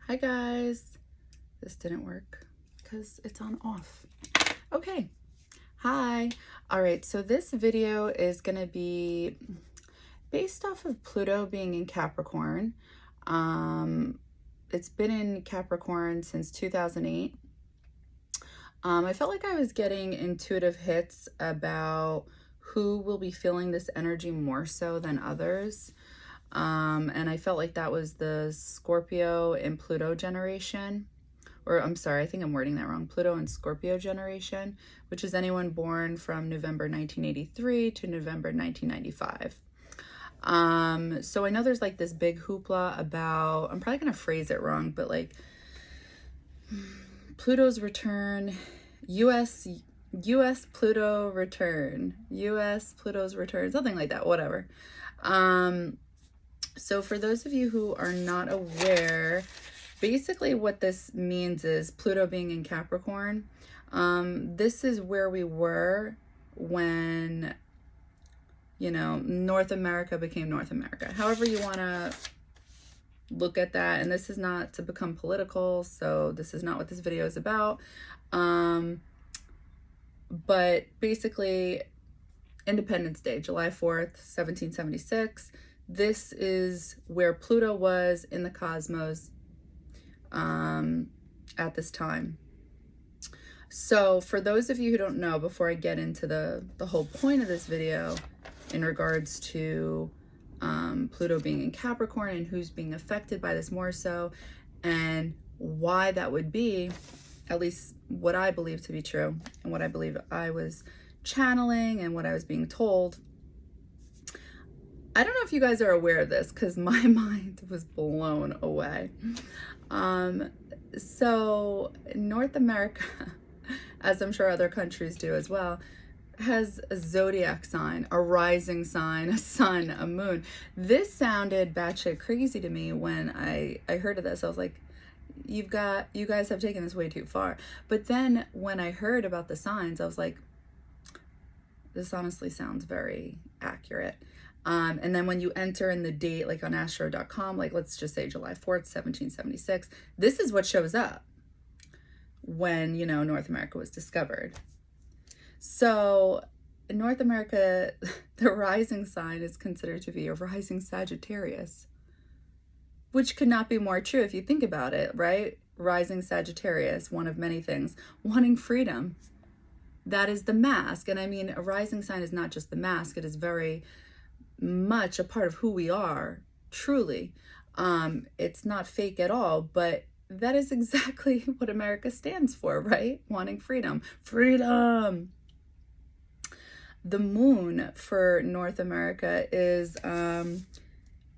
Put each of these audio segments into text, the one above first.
Hi guys, this didn't work because it's on off. Okay, hi. All right, so this video is gonna be based off of Pluto being in Capricorn. It's been in Capricorn since 2008. I felt like I was getting intuitive hits about who will be feeling this energy more so than others. And I felt like that was the Scorpio and Pluto generation. Or I'm sorry, I think I'm wording that wrong. Pluto and Scorpio generation, which is anyone born from November 1983 to November 1995. So I know there's like this big hoopla about, I'm probably going to phrase it wrong, but like Pluto's return, Pluto's return, something like that, whatever. So for those of you who are not aware, basically what this means is Pluto being in Capricorn. This is where we were when, you know, North America became North America. However you want to look at that. And this is not to become political, so this is not what this video is about. But basically, Independence Day, July 4th, 1776. This is where Pluto was in the cosmos at this time. So for those of you who don't know, before I get into the whole point of this video in regards to Pluto being in Capricorn and who's being affected by this more so, and why that would be, at least what I believe to be true and what I believe I was channeling and what I was being told. I don't know if you guys are aware of this because my mind was blown away. So North America, as I'm sure other countries do as well, has a zodiac sign, a rising sign, a sun, a moon. This sounded batshit crazy to me when I heard of this. I was like, you guys have taken this way too far. But then when I heard about the signs, I was like, this honestly sounds very accurate. And then when you enter in the date, like on astro.com, like let's just say July 4th, 1776, this is what shows up when, you know, North America was discovered. So in North America, the rising sign is considered to be a rising Sagittarius, which could not be more true if you think about it, right? Rising Sagittarius, one of many things, wanting freedom. That is the mask. And I mean, a rising sign is not just the mask, it is very much a part of who we are, truly. It's not fake at all, but that is exactly what America stands for, right? Wanting freedom. Freedom! The moon for North America is in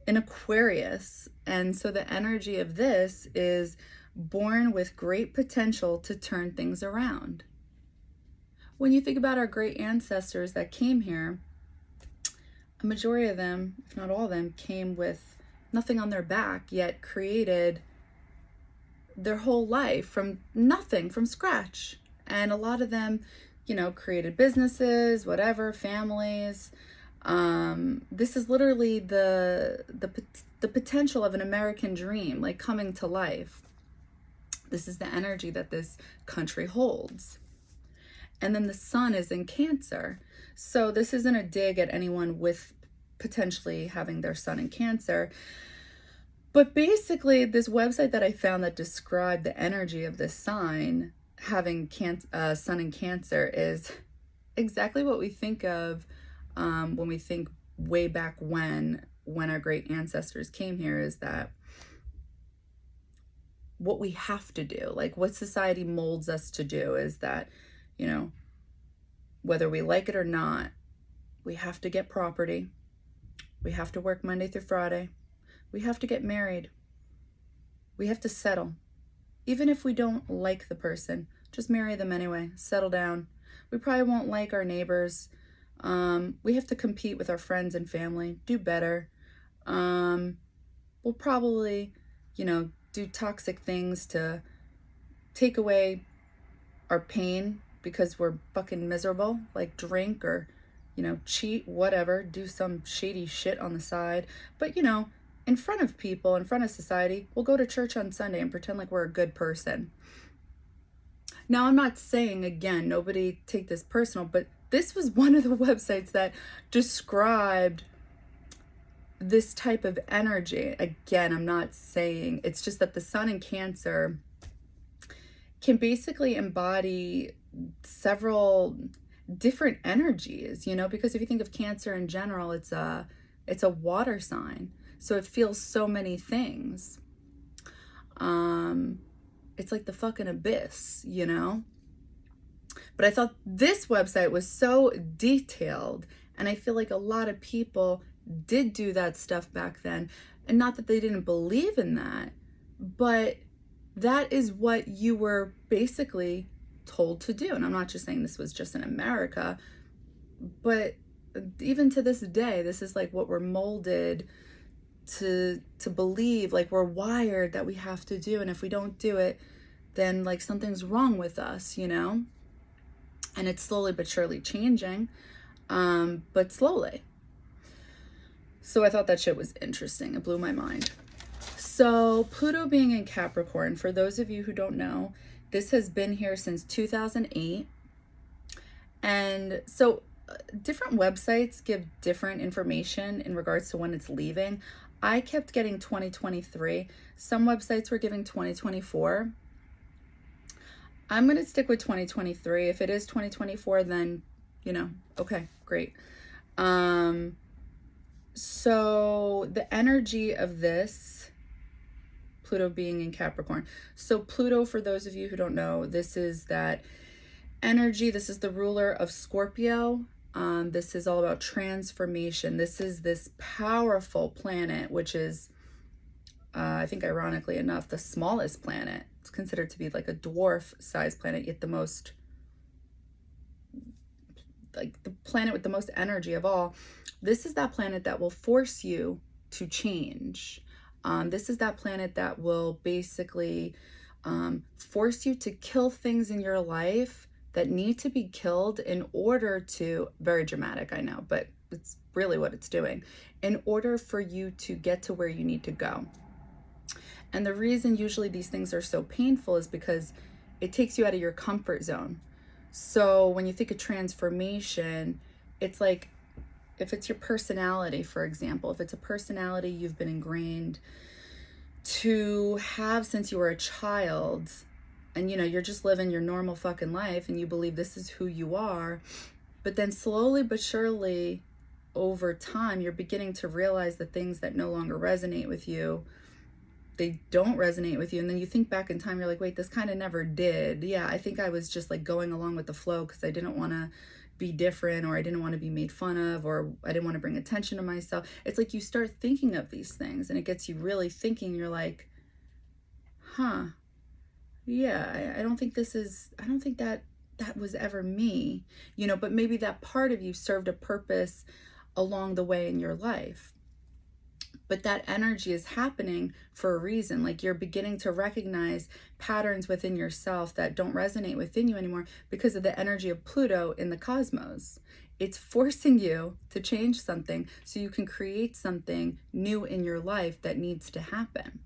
Aquarius, and so the energy of this is born with great potential to turn things around. When you think about our great ancestors that came here, a majority of them, if not all of them, came with nothing on their back, yet created their whole life from nothing, from scratch. And a lot of them, you know, created businesses, whatever, families. This is literally the potential of an American dream, like coming to life. This is the energy that this country holds. And then the sun is in Cancer. So this isn't a dig at anyone with potentially having their sun in Cancer. But basically, this website that I found that described the energy of this sign, having sun in Cancer, is exactly what we think of when we think way back when our great ancestors came here, is that what we have to do, like what society molds us to do, is that, you know, whether we like it or not, we have to get property. We have to work Monday through Friday. We have to get married. We have to settle. Even if we don't like the person, just marry them anyway. Settle down. We probably won't like our neighbors. We have to compete with our friends and family. Do better. We'll probably, you know, do toxic things to take away our pain because we're fucking miserable, like drink or, you know, cheat, whatever, do some shady shit on the side. But, you know, in front of people, in front of society, we'll go to church on Sunday and pretend like we're a good person. Now, I'm not saying, again, nobody take this personal, but this was one of the websites that described this type of energy. Again, I'm not saying, it's just that the sun in Cancer can basically embody several different energies, you know, because if you think of Cancer in general, it's a water sign. So it feels so many things. It's like the fucking abyss, you know? But I thought this website was so detailed, and I feel like a lot of people did do that stuff back then. And not that they didn't believe in that, but that is what you were basically told to do. And I'm not just saying this was just in America, but even to this day, this is like what we're molded to believe, like we're wired that we have to do. And if we don't do it, then like something's wrong with us, you know? And it's slowly but surely changing, but slowly. So I thought that shit was interesting. It blew my mind. So Pluto being in Capricorn, for those of you who don't know, this has been here since 2008. And so different websites give different information in regards to when it's leaving. I kept getting 2023. Some websites were giving 2024. I'm going to stick with 2023. If it is 2024, then, you know, okay, great. So the energy of this, Pluto being in Capricorn. So Pluto, for those of you who don't know, this is that energy. This is the ruler of Scorpio. This is all about transformation. This is this powerful planet, which is, I think ironically enough, the smallest planet. It's considered to be like a dwarf-sized planet, yet the most, like the planet with the most energy of all. This is that planet that will force you to change. This is that planet that will basically force you to kill things in your life that need to be killed in order to, very dramatic, I know, but it's really what it's doing, in order for you to get to where you need to go. And the reason usually these things are so painful is because it takes you out of your comfort zone. So when you think of transformation, it's like, if it's your personality, for example, if it's a personality you've been ingrained to have since you were a child, and you know, you're just living your normal fucking life and you believe this is who you are, but then slowly but surely over time, you're beginning to realize the things that no longer resonate with you, they don't resonate with you. And then you think back in time, you're like, wait, this kind of never did. Yeah, I think I was just like going along with the flow because I didn't want to be different, or I didn't want to be made fun of, or I didn't want to bring attention to myself. It's like you start thinking of these things and it gets you really thinking. You're like, huh, yeah, I don't think that was ever me, you know, but maybe that part of you served a purpose along the way in your life. But that energy is happening for a reason. Like you're beginning to recognize patterns within yourself that don't resonate within you anymore because of the energy of Pluto in the cosmos. It's forcing you to change something so you can create something new in your life that needs to happen.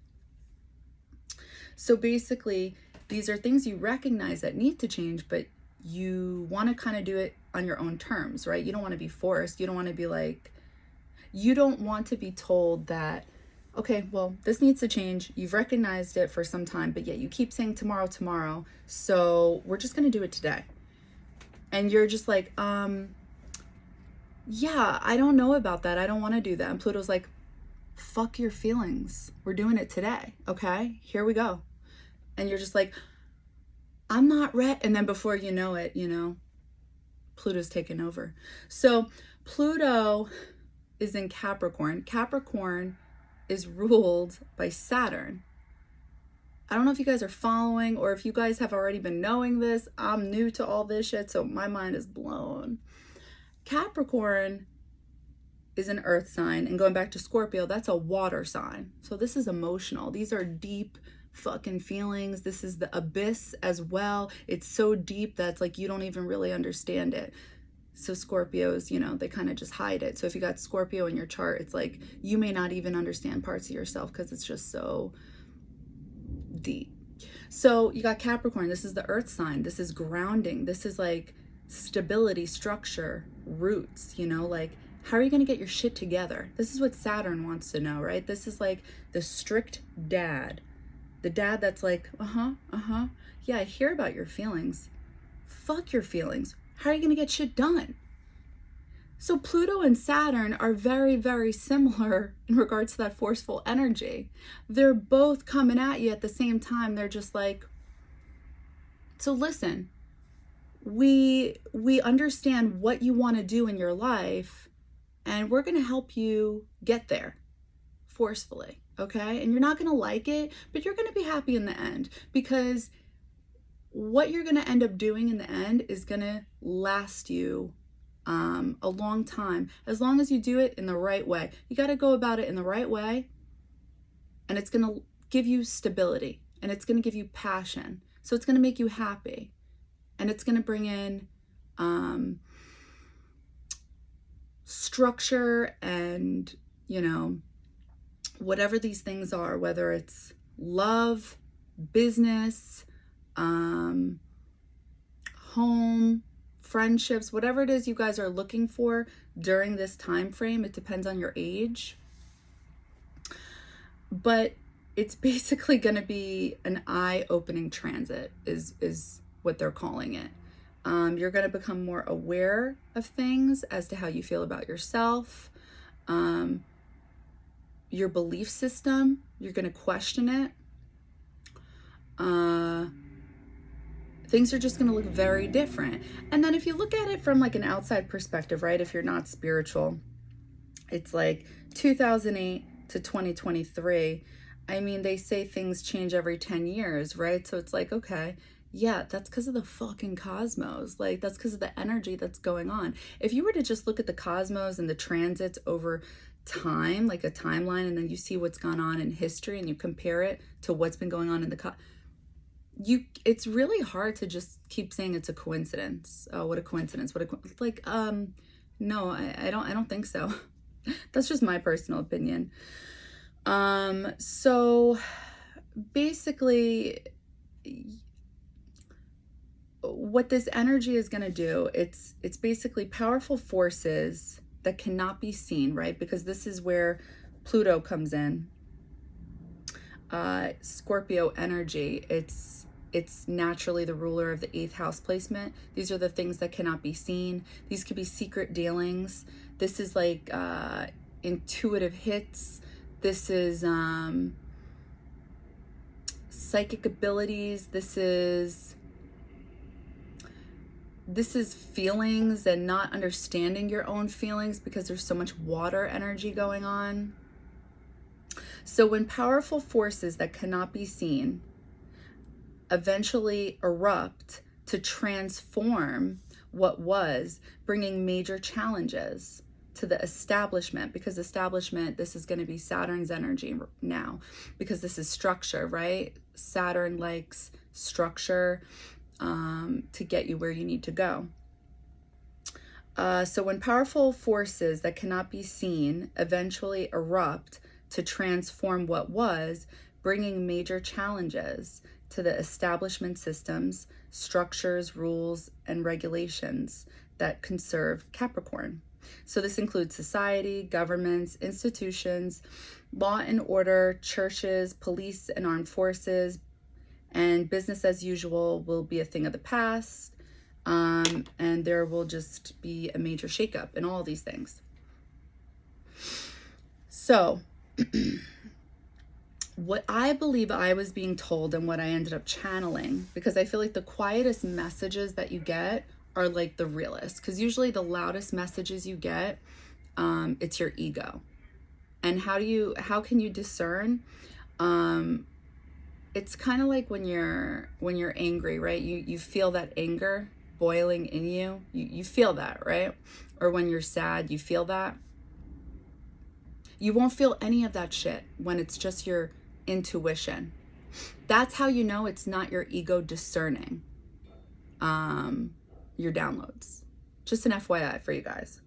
So basically, these are things you recognize that need to change, but you want to kind of do it on your own terms, right? You don't want to be forced. You don't want to be like, you don't want to be told that, okay, well, this needs to change. You've recognized it for some time, but yet you keep saying tomorrow, tomorrow. So we're just going to do it today. And you're just like, yeah, I don't know about that. I don't want to do that. And Pluto's like, fuck your feelings. We're doing it today. Okay, here we go. And you're just like, I'm not ready. And then before you know it, you know, Pluto's taken over. So Pluto is in Capricorn. Capricorn is ruled by Saturn. I don't know if you guys are following or if you guys have already been knowing this. I'm new to all this shit, so my mind is blown. Capricorn is an earth sign, and going back to Scorpio, that's a water sign. So this is emotional. These are deep fucking feelings. This is the abyss as well. It's so deep that it's like you don't even really understand it. So Scorpios, you know, they kind of just hide it. So if you got Scorpio in your chart, it's like you may not even understand parts of yourself because it's just so deep. So you got Capricorn. This is the earth sign. This is grounding. This is like stability, structure, roots, you know, like how are you going to get your shit together? This is what Saturn wants to know, right? This is like the strict dad. The dad that's like, yeah, I hear about your feelings. Fuck your feelings. How are you going to get shit done? So Pluto and Saturn are very, very similar in regards to that forceful energy. They're both coming at you at the same time. They're just like, so listen, we understand what you want to do in your life, and we're going to help you get there forcefully, okay? And you're not going to like it, but you're going to be happy in the end, because what you're going to end up doing in the end is going to last you a long time, as long as you do it in the right way. You got to go about it in the right way, and it's going to give you stability, and it's going to give you passion. So it's going to make you happy, and it's going to bring in structure and, you know, whatever these things are, whether it's love, business, home, friendships, whatever it is you guys are looking for during this time frame. It depends on your age, but it's basically going to be an eye-opening transit is what they're calling it. You're going to become more aware of things as to how you feel about yourself, your belief system. You're going to question it. Things are just going to look very different. And then if you look at it from like an outside perspective, right? If you're not spiritual, it's like 2008 to 2023. I mean, they say things change every 10 years, right? So it's like, okay, yeah, that's because of the fucking cosmos. Like, that's because of the energy that's going on. If you were to just look at the cosmos and the transits over time, like a timeline, and then you see what's gone on in history and you compare it to what's been going on in the it's really hard to just keep saying it's a coincidence. Oh, what a coincidence. No, I don't think so. That's just my personal opinion. So basically what this energy is going to do, it's basically powerful forces that cannot be seen, right? Because this is where Pluto comes in. Scorpio energy, it's naturally the ruler of the 8th house placement. These are the things that cannot be seen. These could be secret dealings. This is like intuitive hits. This is psychic abilities. This is feelings and not understanding your own feelings because there's so much water energy going on. So when powerful forces that cannot be seen eventually erupt to transform what was, bringing major challenges to the establishment, because establishment, this is going to be Saturn's energy now, because this is structure, right? Saturn likes structure to get you where you need to go. So when powerful forces that cannot be seen eventually erupt to transform what was, bringing major challenges to the establishment systems, structures, rules, and regulations that conserve Capricorn. So this includes society, governments, institutions, law and order, churches, police and armed forces, and business as usual will be a thing of the past. And there will just be a major shakeup in all these things. So what I believe I was being told and what I ended up channeling, because I feel like the quietest messages that you get are like the realest, because usually the loudest messages you get, it's your ego. And how can you discern? It's kind of like when you're angry, right? You feel that anger boiling in you. You feel that, right? Or when you're sad, you feel that. You won't feel any of that shit when it's just your intuition. That's how you know it's not your ego discerning your downloads. Just an FYI for you guys.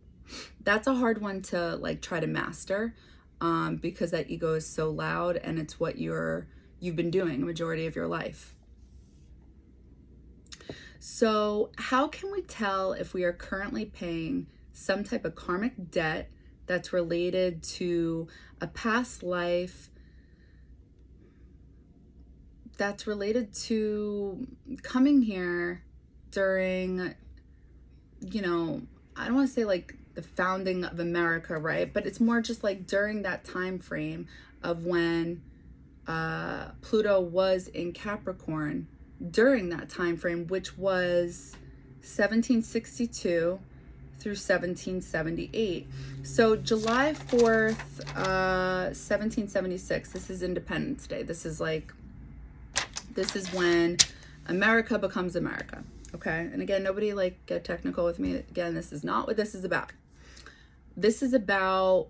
That's a hard one to like try to master, because that ego is so loud, and it's what you've been doing a majority of your life. So how can we tell if we are currently paying some type of karmic debt that's related to a past life, that's related to coming here during, you know, I don't want to say like the founding of America, right? But it's more just like during that time frame of when Pluto was in Capricorn, during that time frame, which was 1762 through 1778. So July 4th, 1776, this is Independence Day. This is when America becomes America. Okay. And again, nobody like get technical with me. Again, this is not what this is about. This is about,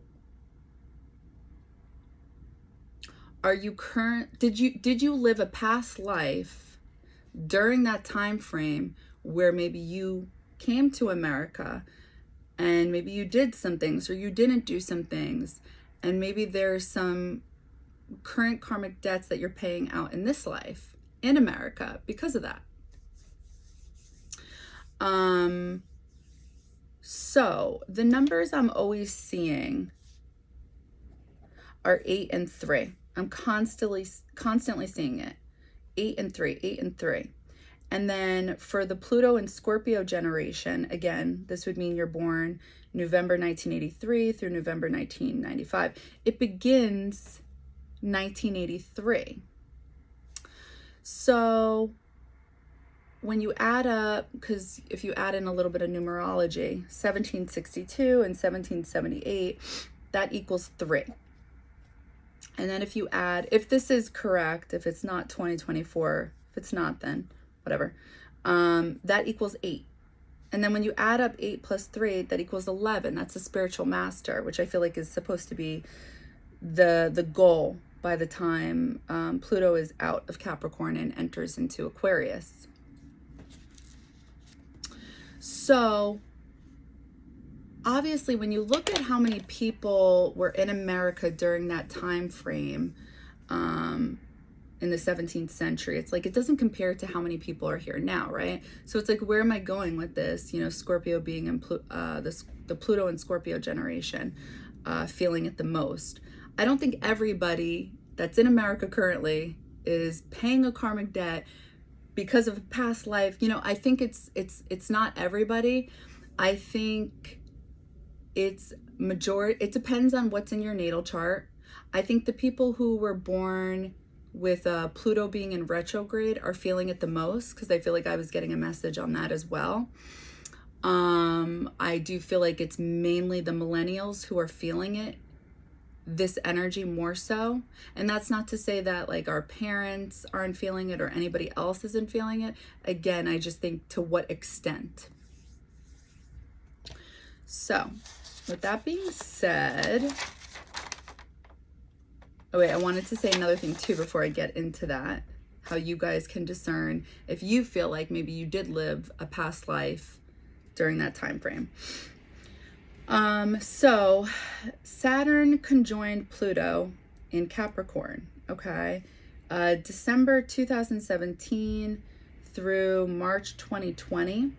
did you live a past life during that time frame where maybe you came to America and maybe you did some things or you didn't do some things, and maybe there's some current karmic debts that you're paying out in this life in America because of that. So the numbers I'm always seeing are 8 and 3. I'm constantly seeing it. 8 and 3, 8 and 3. And then for the Pluto and Scorpio generation, again, this would mean you're born November 1983 through November 1995. It begins 1983. So when you add up, because if you add in a little bit of numerology, 1762 and 1778, that equals 3. And then if you add, if this is correct, if it's not 2024, if it's not, then whatever, that equals 8. And then when you add up 8 plus 3, that equals 11. That's a spiritual master, which I feel like is supposed to be the goal by the time Pluto is out of Capricorn and enters into Aquarius. So obviously, when you look at how many people were in America during that time frame, in the 17th century, it's like it doesn't compare to how many people are here now, right? So it's like, where am I going with this? You know, Scorpio being in the Pluto and Scorpio generation, feeling it the most. I don't think everybody that's in America currently is paying a karmic debt because of a past life. You know, I think it's not everybody. I think it's majority. It depends on what's in your natal chart. I think the people who were born with Pluto being in retrograde are feeling it the most, because I feel like I was getting a message on that as well. I do feel like it's mainly the millennials who are feeling it, this energy more so. And that's not to say that like our parents aren't feeling it or anybody else isn't feeling it. Again, I just think to what extent. So with that being said, oh wait, I wanted to say another thing too before I get into that, how you guys can discern if you feel like maybe you did live a past life during that time frame. So Saturn conjoined Pluto in Capricorn, okay? December 2017 through March 2020.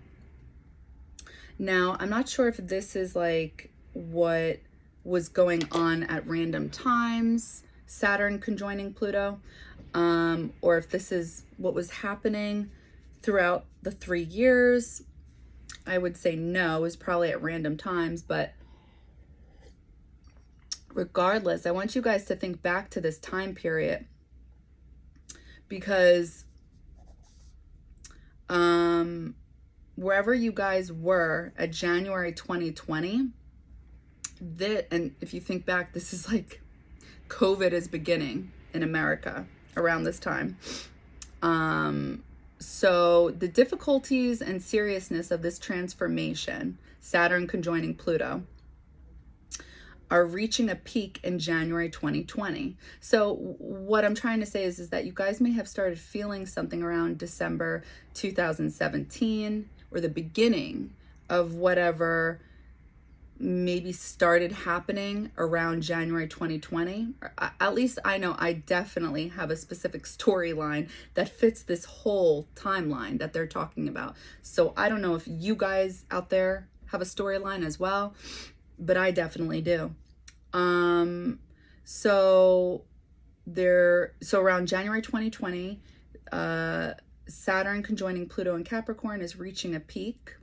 Now, I'm not sure if this is like what was going on at random times, Saturn conjoining Pluto, or if this is what was happening throughout the 3 years. I would say no, it was probably at random times, but regardless, I want you guys to think back to this time period, because wherever you guys were at January 2020, and if you think back, this is like COVID is beginning in America around this time. So the difficulties and seriousness of this transformation, Saturn conjoining Pluto, are reaching a peak in January 2020. So what I'm trying to say is that you guys may have started feeling something around December 2017 or the beginning of whatever maybe started happening around January 2020. At least I know I definitely have a specific storyline that fits this whole timeline that they're talking about. So I don't know if you guys out there have a storyline as well, but I definitely do. So around January 2020, Saturn conjoining Pluto and Capricorn is reaching a peak.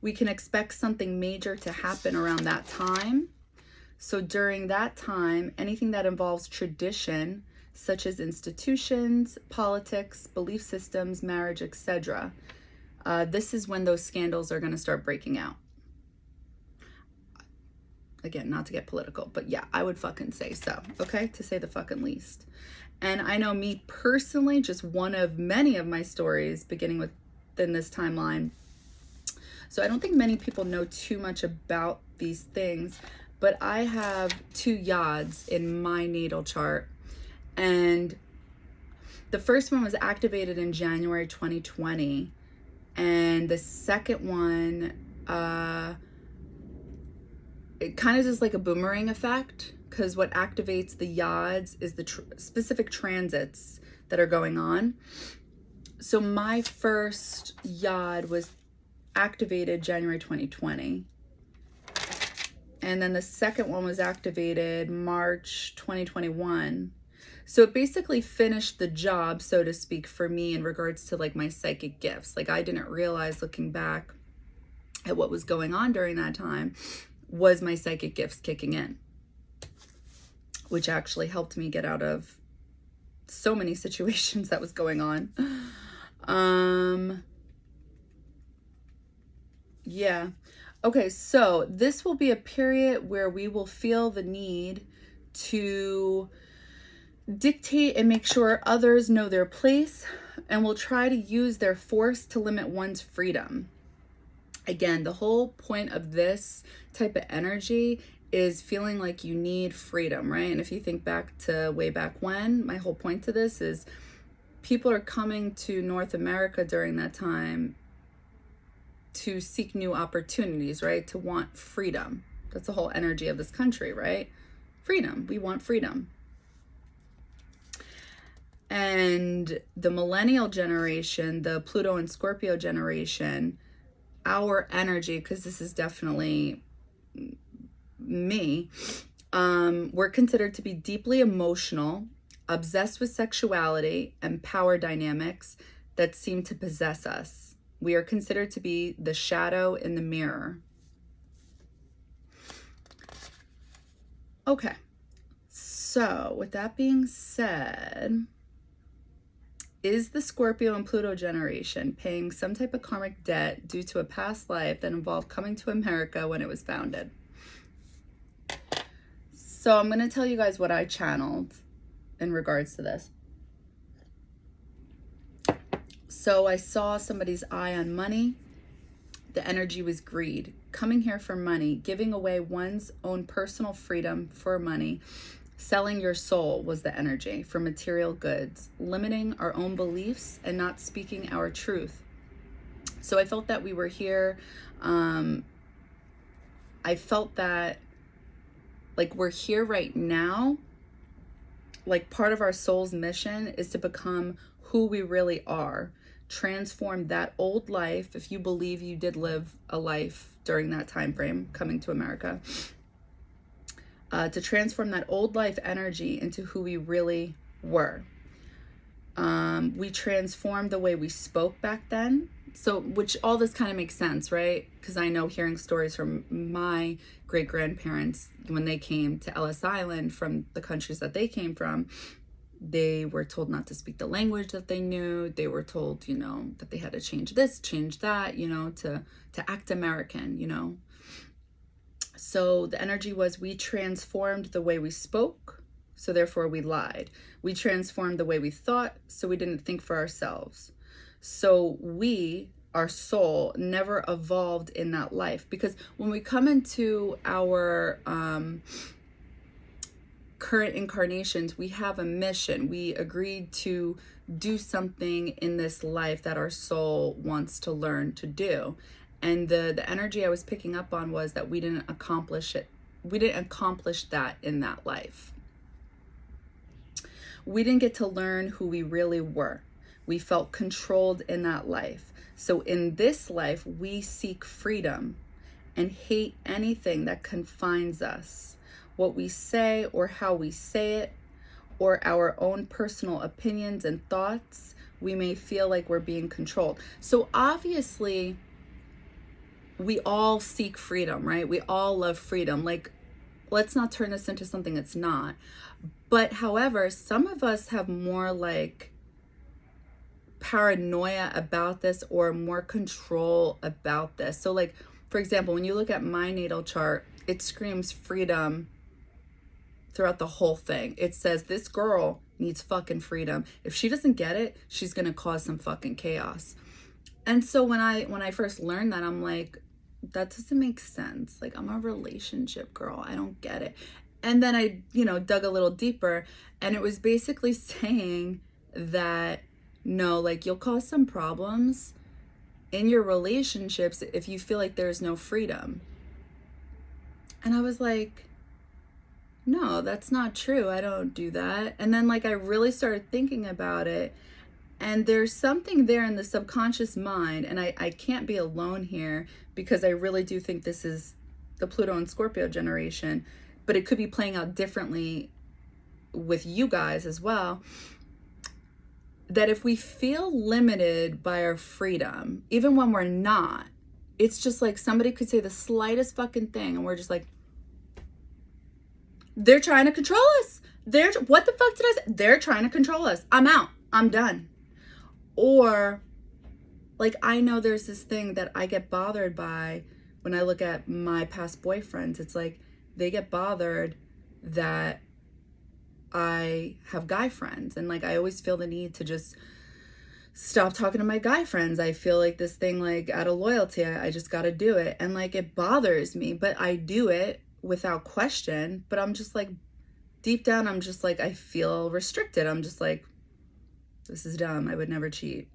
We can expect something major to happen around that time. So during that time, anything that involves tradition, such as institutions, politics, belief systems, marriage, etc., this is when those scandals are going to start breaking out. Again, not to get political, but yeah, I would fucking say so, okay? To say the fucking least. And I know me personally, just one of many of my stories beginning within this timeline. So I don't think many people know too much about these things, but I have 2 yads in my natal chart. And the first one was activated in January 2020. And the second one, it kind of is like a boomerang effect, because what activates the yads is the specific transits that are going on. So my first yad was activated January 2020, and then the second one was activated March 2021. So it basically finished the job, so to speak, for me in regards to like my psychic gifts. Like I didn't realize, looking back at what was going on during that time, was my psychic gifts kicking in, which actually helped me get out of so many situations that was going on. Yeah. Okay, so this will be a period where we will feel the need to dictate and make sure others know their place, and will try to use their force to limit one's freedom. Again, the whole point of this type of energy is feeling like you need freedom, right? And if you think back to way back when, my whole point to this is people are coming to North America during that time to seek new opportunities, right? To want freedom. That's the whole energy of this country, right? Freedom. We want freedom. And the millennial generation, the Pluto and Scorpio generation, our energy, because this is definitely me, we're considered to be deeply emotional, obsessed with sexuality and power dynamics that seem to possess us. We are considered to be the shadow in the mirror. Okay, so with that being said, is the Scorpio and Pluto generation paying some type of karmic debt due to a past life that involved coming to America when it was founded? So I'm going to tell you guys what I channeled in regards to this. So I saw somebody's eye on money. The energy was greed, coming here for money, giving away one's own personal freedom for money. Selling your soul was the energy for material goods, limiting our own beliefs and not speaking our truth. So I felt that we were here. I felt that like we're here right now. Like part of our soul's mission is to become who we really are. Transform that old life, if you believe you did live a life during that time frame coming to America, to transform that old life energy into who we really were. We transformed the way we spoke back then. So, which all this kind of makes sense, right? Because I know, hearing stories from my great-grandparents, when they came to Ellis Island from the countries that they came from, they were told not to speak the language that they knew. They were told, that they had to change this, change that, to act American, So the energy was, we transformed the way we spoke, so therefore we lied. We transformed the way we thought, so we didn't think for ourselves. So our soul, never evolved in that life. Because when we come into our current incarnations, we have a mission. We agreed to do something in this life that our soul wants to learn to do. And the energy I was picking up on was that we didn't accomplish it. We didn't accomplish that in that life. We didn't get to learn who we really were. We felt controlled in that life. So in this life, we seek freedom and hate anything that confines us. What we say or how we say it, or our own personal opinions and thoughts, we may feel like we're being controlled. So obviously, we all seek freedom, right? We all love freedom. Like, let's not turn this into something it's not. But however, some of us have more like paranoia about this or more control about this. So like, for example, when you look at my natal chart, it screams freedom throughout the whole thing. It says this girl needs fucking freedom. If she doesn't get it, she's gonna cause some fucking chaos. And so when I first learned that, I'm like, that doesn't make sense. Like, I'm a relationship girl. I don't get it. And then I, dug a little deeper, and it was basically saying that no, like, you'll cause some problems in your relationships if you feel like there's no freedom. And I was like, no, that's not true. I don't do that. And then like I really started thinking about it, and there's something there in the subconscious mind, and I can't be alone here because I really do think this is the Pluto and Scorpio generation, but it could be playing out differently with you guys as well. That if we feel limited by our freedom, even when we're not, it's just like somebody could say the slightest fucking thing and we're just like, they're trying to control us. What the fuck did I say? They're trying to control us. I'm out. I'm done. Or like, I know there's this thing that I get bothered by when I look at my past boyfriends. It's like they get bothered that I have guy friends, and like I always feel the need to just stop talking to my guy friends. I feel like this thing, like out of loyalty, I just got to do it, and like it bothers me, but I do it without question. But I'm just like, deep down, I'm just like, I feel restricted. I'm just like, this is dumb. I would never cheat,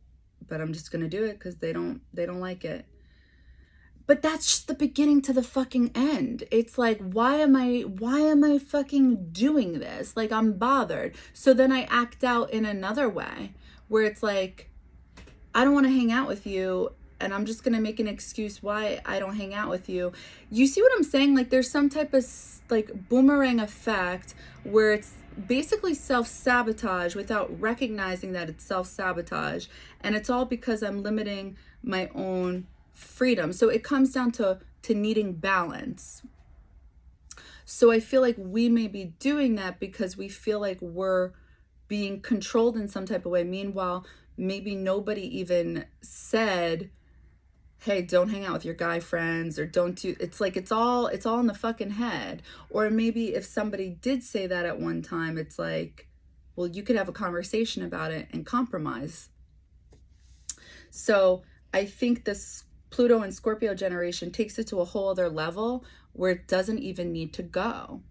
but I'm just gonna do it because they don't like it. But that's just the beginning to the fucking end. It's like, why am I fucking doing this? Like, I'm bothered. So then I act out in another way where it's like, I don't want to hang out with you, and I'm just going to make an excuse why I don't hang out with you. You see what I'm saying? Like, there's some type of like boomerang effect where it's basically self-sabotage without recognizing that it's self-sabotage. And it's all because I'm limiting my own freedom. So it comes down to needing balance. So I feel like we may be doing that because we feel like we're being controlled in some type of way. Meanwhile, maybe nobody even said, hey, don't hang out with your guy friends, or don't do, it's like it's all in the fucking head. Or maybe if somebody did say that at one time, it's like, well, you could have a conversation about it and compromise. So I think this Pluto and Scorpio generation takes it to a whole other level where it doesn't even need to go.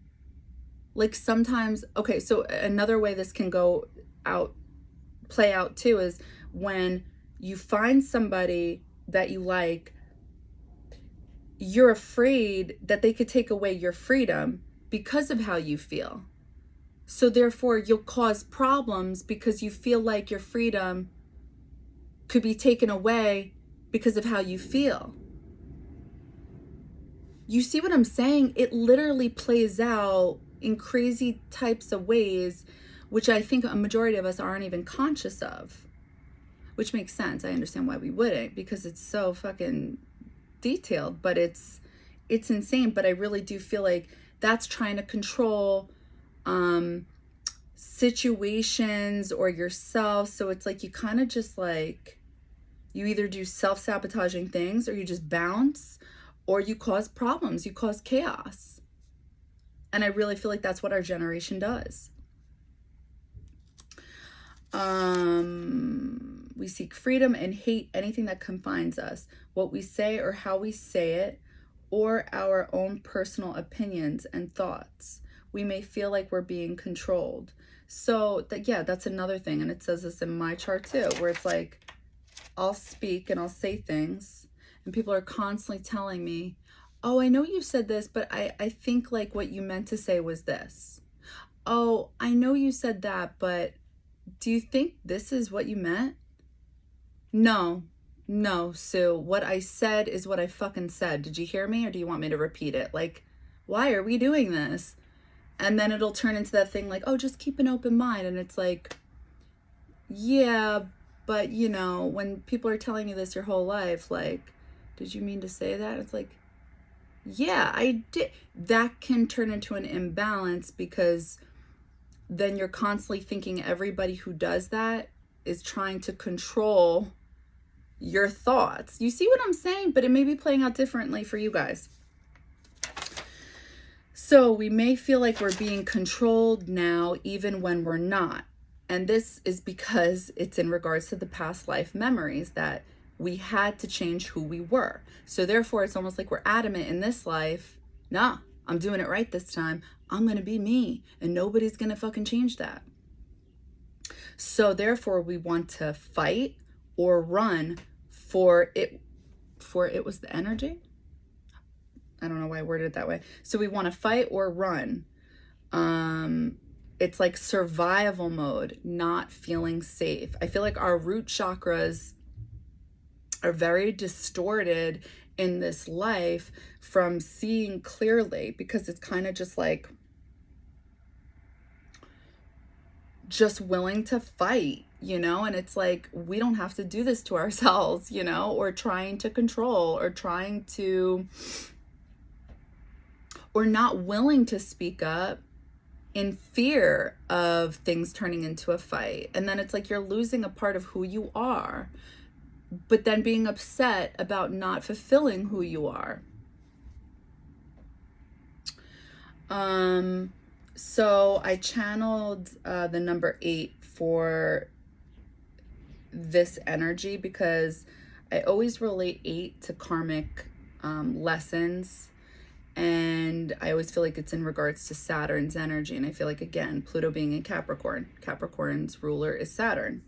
Like sometimes, okay, so another way this can play out too is when you find somebody that you like, you're afraid that they could take away your freedom because of how you feel. So therefore you'll cause problems because you feel like your freedom could be taken away because of how you feel. You see what I'm saying? It literally plays out in crazy types of ways, which I think a majority of us aren't even conscious of, which makes sense. I understand why we wouldn't, because it's so fucking detailed, but it's insane. But I really do feel like that's trying to control situations or yourself. So it's like you kind of just like, you either do self-sabotaging things, or you just bounce, or you cause problems, you cause chaos. And I really feel like that's what our generation does. We seek freedom and hate anything that confines us. What we say or how we say it, or our own personal opinions and thoughts. we may feel like we're being controlled. So that, yeah, that's another thing. And it says this in my chart too, where it's like, I'll speak and I'll say things and people are constantly telling me, oh, I know you said this, but I think like what you meant to say was this. Oh, I know you said that, but do you think this is what you meant? No, Sue, what I said is what I fucking said. Did you hear me or do you want me to repeat it? Like, why are we doing this? And then it'll turn into that thing like, oh, just keep an open mind. And it's like, yeah, but you know, when people are telling you this your whole life, like, did you mean to say that? It's like, yeah, I did. That can turn into an imbalance because then you're constantly thinking everybody who does that is trying to control your thoughts. You see what I'm saying? But it may be playing out differently for you guys. So we may feel like we're being controlled now, even when we're not. And this is because it's in regards to the past life memories that we had to change who we were. So therefore, it's almost like we're adamant in this life, nah, I'm doing it right this time. I'm going to be me and nobody's going to fucking change that. So therefore, we want to fight or run for it was the energy. I don't know why I worded it that way. So we want to fight or run. It's like survival mode, not feeling safe. I feel like our root chakras are very distorted in this life from seeing clearly, because it's kind of just like just willing to fight, you know? And it's like, we don't have to do this to ourselves, you know, or trying to control or trying to, or not willing to speak up in fear of things turning into a fight. And then it's like you're losing a part of who you are, but then being upset about not fulfilling who you are. So I channeled the number 8 for this energy because I always relate 8 to karmic lessons. And I always feel like it's in regards to Saturn's energy. And I feel like, again, Pluto being in Capricorn, Capricorn's ruler is Saturn.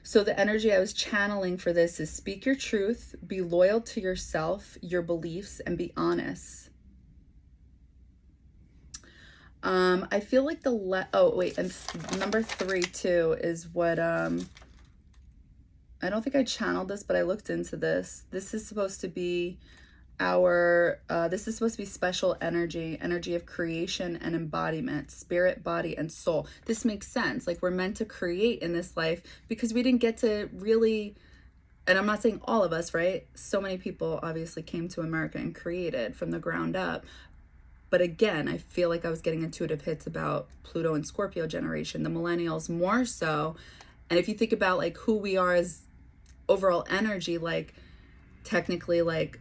So the energy I was channeling for this is speak your truth, be loyal to yourself, your beliefs, and be honest. I feel like and number 3 too is what, I don't think I channeled this, but I looked into this. This is supposed to be this is supposed to be special energy of creation and embodiment, spirit, body, and soul. This makes sense. Like, we're meant to create in this life because we didn't get to really, and I'm not saying all of us, right? So many people obviously came to America and created from the ground up. But again, I feel like I was getting intuitive hits about Pluto and Scorpio generation, the millennials more so. And if you think about like who we are as overall energy, like technically like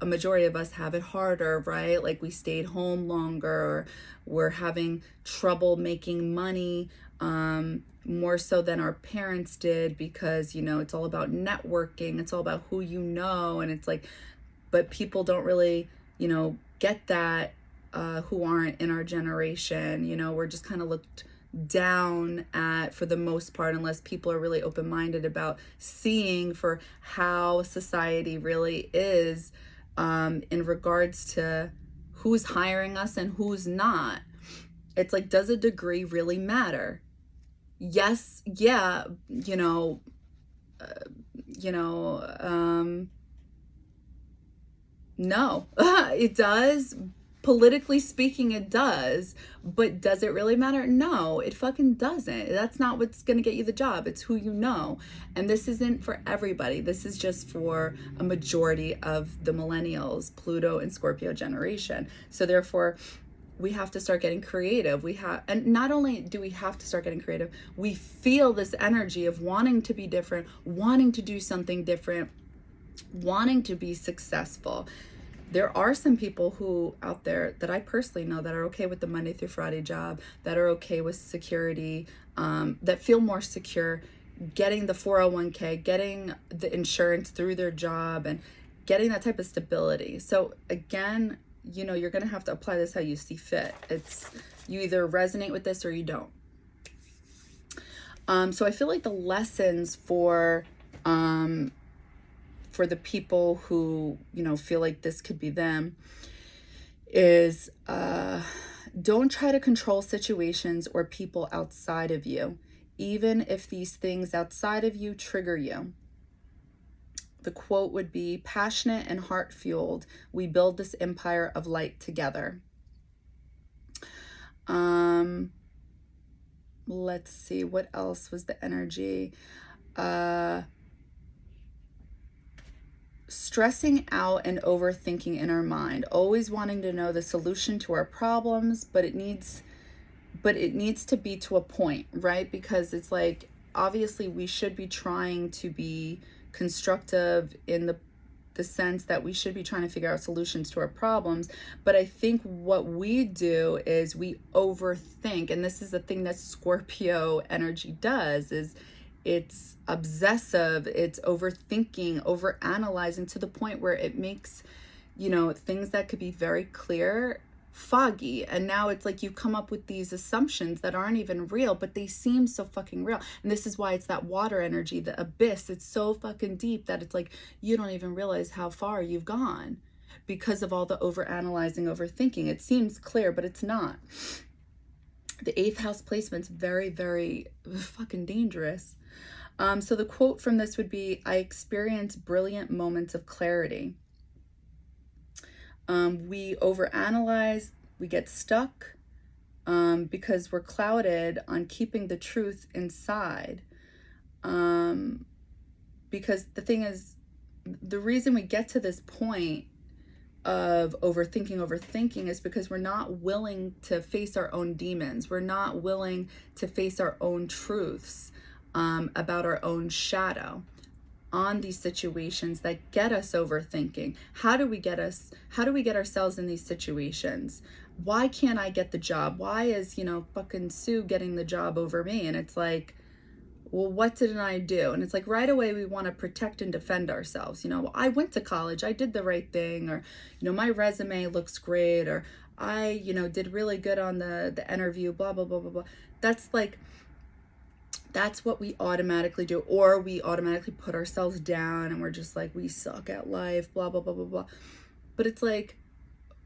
a majority of us have it harder, right? Like we stayed home longer, or we're having trouble making money more so than our parents did, because, you know, it's all about networking. It's all about who you know. And it's like, but people don't really, you know, get that who aren't in our generation. You know, we're just kind of looked down at for the most part, unless people are really open-minded about seeing for how society really is in regards to who's hiring us and who's not. It's like, does a degree really matter? Yes, yeah, no, it does. Politically speaking, it does, but does it really matter? No, it fucking doesn't. That's not what's going to get you the job. It's who you know. And this isn't for everybody. This is just for a majority of the millennials, Pluto and Scorpio generation. So therefore, we have to start getting creative. And not only do we have to start getting creative, we feel this energy of wanting to be different, wanting to do something different, wanting to be successful. There are some people who out there that I personally know that are okay with the Monday through Friday job, that are okay with security, that feel more secure, getting the 401k, getting the insurance through their job, and getting that type of stability. So again, you know, you're going to have to apply this how you see fit. It's, you either resonate with this or you don't. So I feel like the lessons for the people who, you know, feel like this could be them is, don't try to control situations or people outside of you, even if these things outside of you trigger you. The quote would be, passionate and heart-fueled, we build this empire of light together. Let's see, what else was the energy? Stressing out and overthinking in our mind, always wanting to know the solution to our problems, but it needs to be to a point, right? Because it's like, obviously we should be trying to be constructive in the sense that we should be trying to figure out solutions to our problems. But I think what we do is we overthink, and this is the thing that Scorpio energy does, is it's obsessive, it's overthinking, overanalyzing to the point where it makes, you know, things that could be very clear foggy. And now it's like you come up with these assumptions that aren't even real, but they seem so fucking real. And this is why it's that water energy, the abyss. It's so fucking deep that it's like you don't even realize how far you've gone because of all the overanalyzing, overthinking. It seems clear, but it's not. The 8th house placement's very, very fucking dangerous. So the quote from this would be, I experience brilliant moments of clarity. We overanalyze, we get stuck because we're clouded on keeping the truth inside. Because the thing is, the reason we get to this point of overthinking is because we're not willing to face our own demons. We're not willing to face our own truths about our own shadow on these situations that get us overthinking. How do we get ourselves in these situations? Why can't I get the job? Why is, you know, fucking Sue getting the job over me? And it's like, well, what didn't I do? And it's like right away we want to protect and defend ourselves. You know, well, I went to college, I did the right thing, or, you know, my resume looks great, or I, you know, did really good on the interview, blah, blah, blah, blah, blah. That's like, that's what we automatically do. Or we automatically put ourselves down and we're just like, we suck at life, blah, blah, blah, blah, blah. But it's like,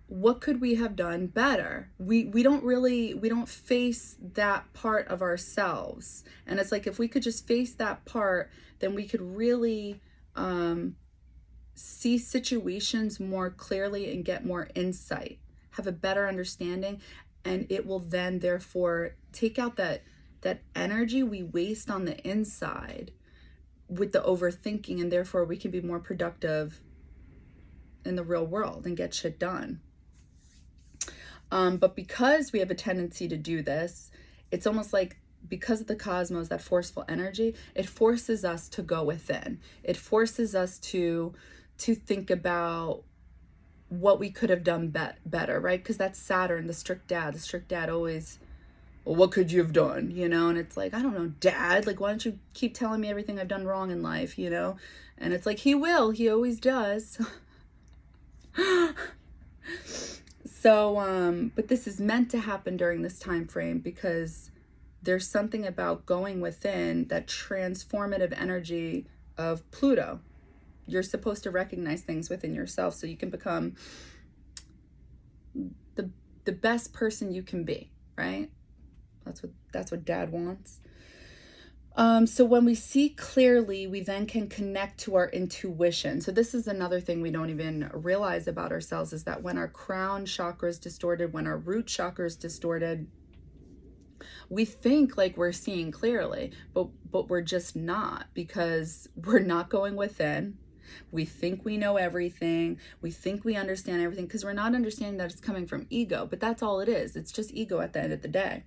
what could we have done better? We don't face that part of ourselves. And it's like, if we could just face that part, then we could really see situations more clearly and get more insight, have a better understanding. And it will then therefore take out that energy we waste on the inside with the overthinking, and therefore we can be more productive in the real world and get shit done. But because we have a tendency to do this, it's almost like, because of the cosmos, that forceful energy, it forces us to go within. It forces us to think about what we could have done better, right? Because that's Saturn, the strict dad. The strict dad always, well, what could you have done? You know, and it's like, I don't know, Dad, like, why don't you keep telling me everything I've done wrong in life, you know? And it's like, he always does. So, but this is meant to happen during this time frame, because there's something about going within, that transformative energy of Pluto. You're supposed to recognize things within yourself so you can become the best person you can be, right? That's what Dad wants. So when we see clearly, we then can connect to our intuition. So this is another thing we don't even realize about ourselves, is that when our crown chakra is distorted, when our root chakra is distorted, we think like we're seeing clearly, but we're just not, because we're not going within. We think we know everything. We think we understand everything, because we're not understanding that it's coming from ego. But that's all it is. It's just ego at the end of the day.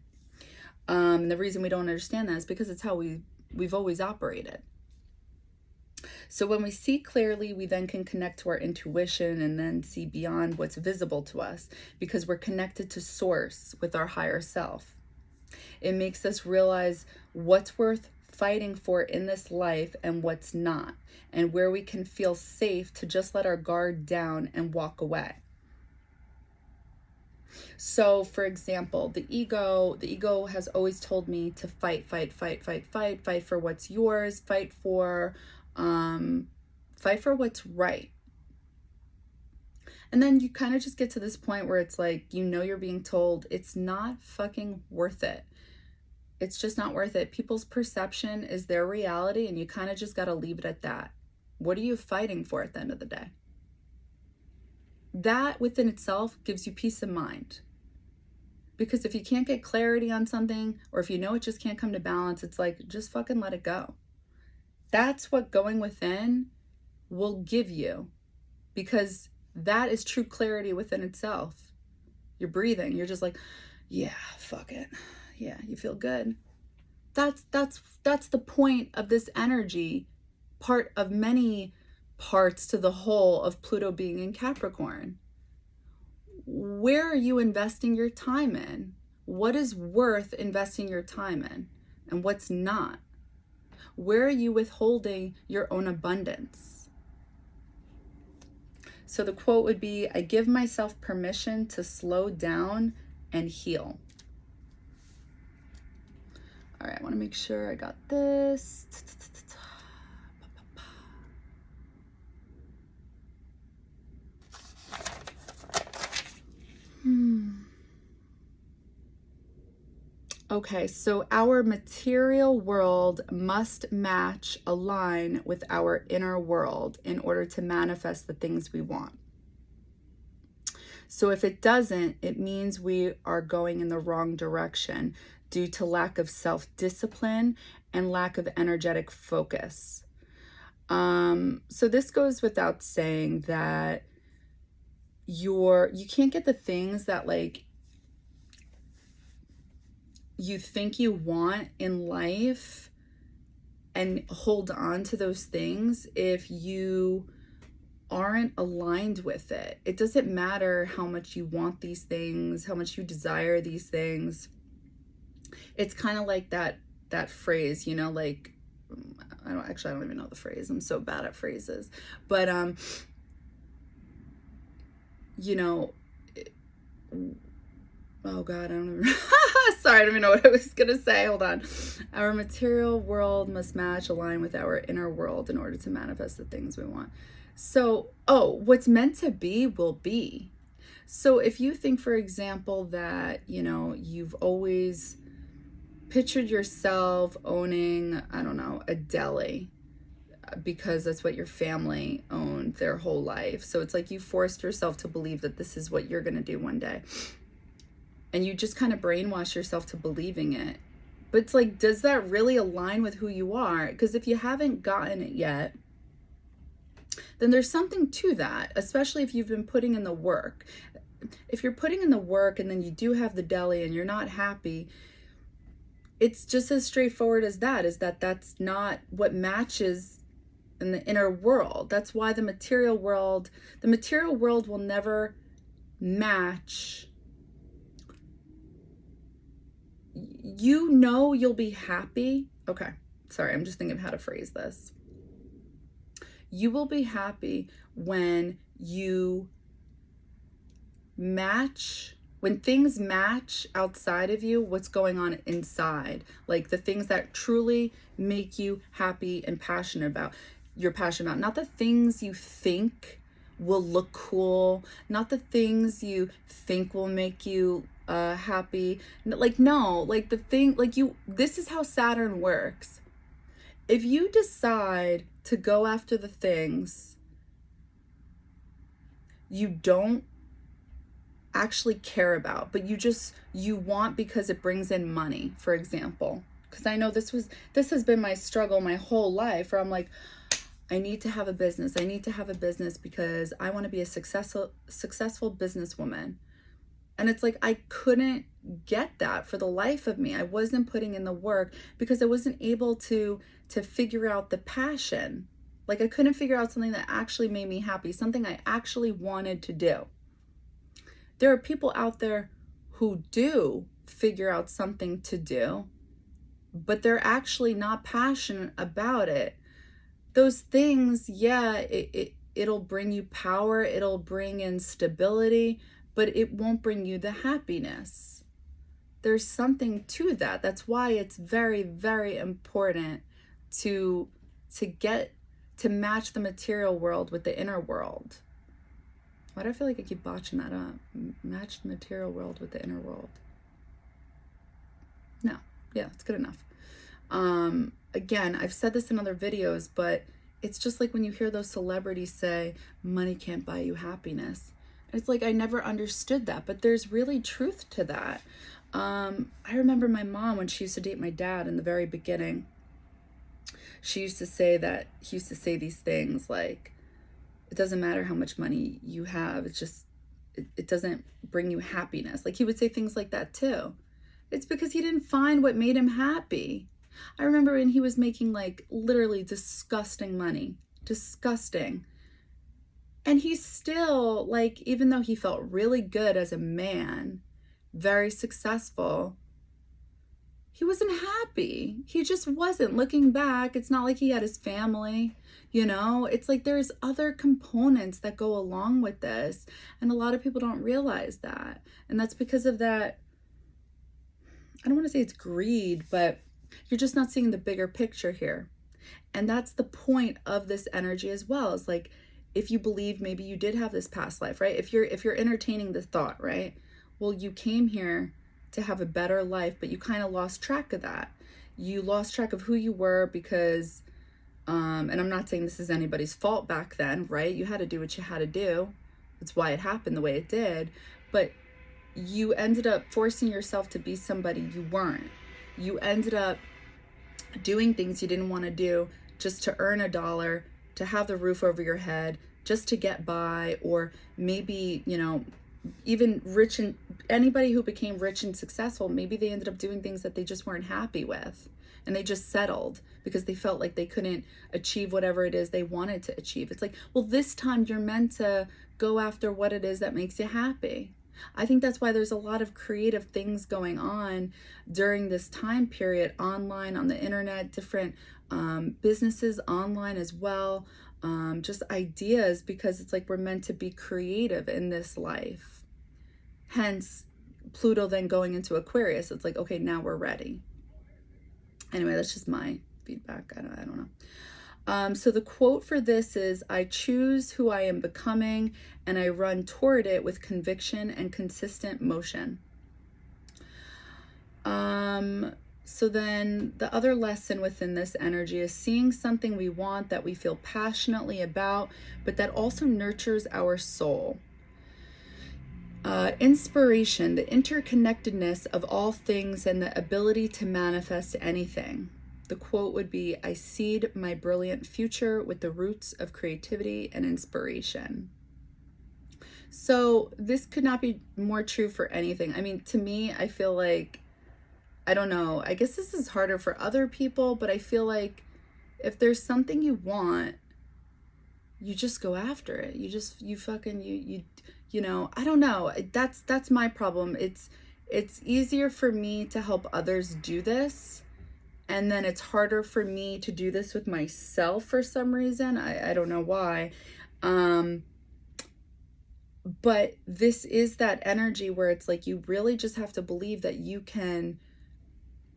And the reason we don't understand that is because it's how we've always operated. So when we see clearly, we then can connect to our intuition and then see beyond what's visible to us, because we're connected to source with our higher self. It makes us realize what's worth fighting for in this life and what's not, and where we can feel safe to just let our guard down and walk away. So for example, the ego has always told me to fight for what's yours, fight for what's right. And then you kind of just get to this point where it's like, you're being told it's not fucking worth it. It's just not worth it. People's perception is their reality, and you kind of just got to leave it at that. What are you fighting for at the end of the day? That within itself gives you peace of mind. Because if you can't get clarity on something, or if you know it just can't come to balance, it's like, just fucking let it go. That's what going within will give you, because that is true clarity within itself. You're breathing. You're just like, yeah, fuck it. Yeah, you feel good. That's the point of this energy, part of many parts to the whole of Pluto being in Capricorn. Where are you investing your time in? What is worth investing your time in, and what's not? Where are you withholding your own abundance? So the quote would be, I give myself permission to slow down and heal. All right, I want to make sure I got this. Okay, so our material world must match, align with our inner world in order to manifest the things we want. So if it doesn't, it means we are going in the wrong direction due to lack of self-discipline and lack of energetic focus. So this goes without saying that you can't get the things that like you think you want in life and hold on to those things if you aren't aligned with it. It doesn't matter how much you want these things, how much you desire these things. It's kind of like that phrase, like, I don't even know the phrase. I'm so bad at phrases. But oh God, I don't even sorry, I don't even know what I was gonna say. Hold on. Our material world must match, align with our inner world in order to manifest the things we want. So, what's meant to be will be. So if you think, for example, that, you've always pictured yourself owning, I don't know, a deli, because that's what your family owned their whole life. So it's like you forced yourself to believe that this is what you're going to do one day. And you just kind of brainwash yourself to believing it. But it's like, does that really align with who you are? Because if you haven't gotten it yet, then there's something to that, especially if you've been putting in the work. If you're putting in the work and then you do have the deli and you're not happy, it's just as straightforward as that, is that that's not what matches in the inner world. That's why the material world will never match. You'll be happy. Okay, sorry, I'm just thinking of how to phrase this. You will be happy when things match outside of you what's going on inside, like the things that truly make you happy and passionate about. You're passionate about, not the things you think will look cool, not the things you think will make you happy. Like, no, like the thing, like this is how Saturn works. If you decide to go after the things you don't actually care about, but you want because it brings in money, for example, because I know this has been my struggle my whole life, where I'm like, I need to have a business because I want to be a successful businesswoman. And it's like, I couldn't get that for the life of me. I wasn't putting in the work because I wasn't able to figure out the passion. Like, I couldn't figure out something that actually made me happy, something I actually wanted to do. There are people out there who do figure out something to do, but they're actually not passionate about it. Those things, yeah, it'll bring you power, it'll bring in stability, but it won't bring you the happiness. There's something to that. That's why it's very, very important to match the material world with the inner world. Why do I feel like I keep botching that up? Match the material world with the inner world. No, yeah, it's good enough. Again, I've said this in other videos, but it's just like when you hear those celebrities say, money can't buy you happiness. It's like, I never understood that, but there's really truth to that. I remember my mom, when she used to date my dad in the very beginning, he used to say these things like, it doesn't matter how much money you have, it's just, it doesn't bring you happiness. Like, he would say things like that too. It's because he didn't find what made him happy. I remember when he was making like literally disgusting money, disgusting. And he still, like, even though he felt really good as a man, very successful, he wasn't happy. He just wasn't. Looking back, it's not like he had his family, you know? It's like there's other components that go along with this. And a lot of people don't realize that. And that's because of that, I don't want to say it's greed, but you're just not seeing the bigger picture here. And that's the point of this energy as well. It's like, if you believe maybe you did have this past life, right? If you're entertaining the thought, right? Well, you came here to have a better life, but you kind of lost track of that. You lost track of who you were because, and I'm not saying this is anybody's fault back then, right? You had to do what you had to do. That's why it happened the way it did. But you ended up forcing yourself to be somebody you weren't. You ended up doing things you didn't want to do just to earn a dollar, to have the roof over your head, just to get by, or maybe, you know, even rich, and anybody who became rich and successful, maybe they ended up doing things that they just weren't happy with, and they just settled because they felt like they couldn't achieve whatever it is they wanted to achieve. It's like, well, this time you're meant to go after what it is that makes you happy. I think that's why there's a lot of creative things going on during this time period, online, on the internet, different businesses online as well, just ideas, because it's like we're meant to be creative in this life. Hence, Pluto then going into Aquarius, it's like, okay, now we're ready. Anyway, that's just my feedback. I don't know. So the quote for this is, I choose who I am becoming, and I run toward it with conviction and consistent motion. So then the other lesson within this energy is seeing something we want that we feel passionately about, but that also nurtures our soul. Inspiration, the interconnectedness of all things and the ability to manifest anything. The quote would be, I seed my brilliant future with the roots of creativity and inspiration. So this could not be more true for anything. I mean, to me, I feel like, I don't know, I guess this is harder for other people, but I feel like if there's something you want, you just go after it. You know, I don't know. That's my problem. It's easier for me to help others do this, and then it's harder for me to do this with myself for some reason. I don't know why. But this is that energy where it's like you really just have to believe that you can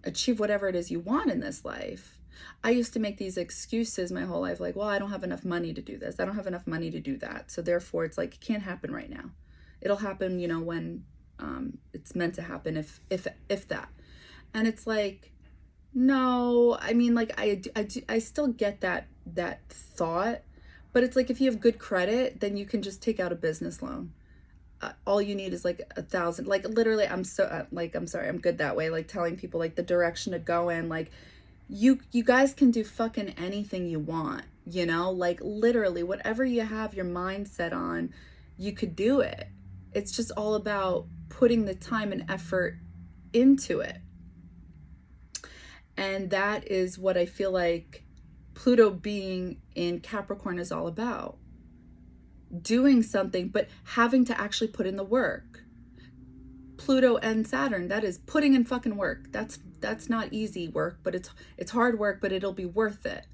achieve whatever it is you want in this life. I used to make these excuses my whole life, like, well, I don't have enough money to do this. I don't have enough money to do that. So therefore, it's like, it can't happen right now. It'll happen, you know, when it's meant to happen, if that. And it's like, no, I mean, like, I still get that thought, but it's like, if you have good credit, then you can just take out a business loan. All you need is like 1,000, like literally, I'm sorry, I'm good that way. Like telling people like the direction to go in, like you guys can do fucking anything you want, you know, like literally whatever you have your mind set on, you could do it. It's just all about putting the time and effort into it. And that is what I feel like Pluto being in Capricorn is all about. Doing something, but having to actually put in the work. Pluto and Saturn, that is putting in fucking work. That's not easy work, but it's hard work, but it'll be worth it.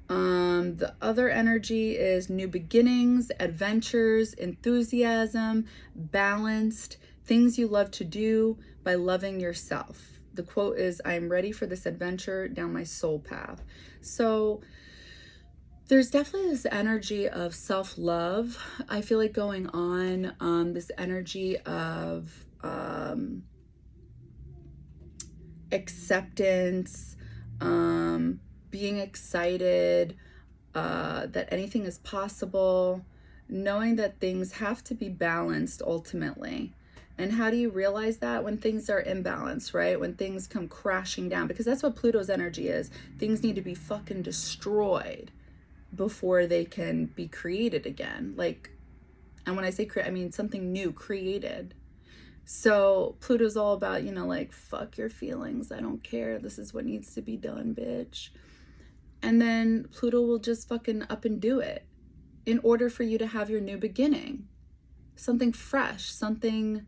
The other energy is new beginnings, adventures, enthusiasm, balanced, things you love to do by loving yourself. The quote is, I am ready for this adventure down my soul path. So there's definitely this energy of self-love, I feel like, going on, this energy of acceptance, being excited, that anything is possible, knowing that things have to be balanced ultimately. And how do you realize that? When things are imbalanced, right? When things come crashing down, because that's what Pluto's energy is. Things need to be fucking destroyed before they can be created again. Like, and when I say create, I mean something new created. So Pluto's all about, like, fuck your feelings. I don't care. This is what needs to be done, bitch. And then Pluto will just fucking up and do it in order for you to have your new beginning. Something fresh, something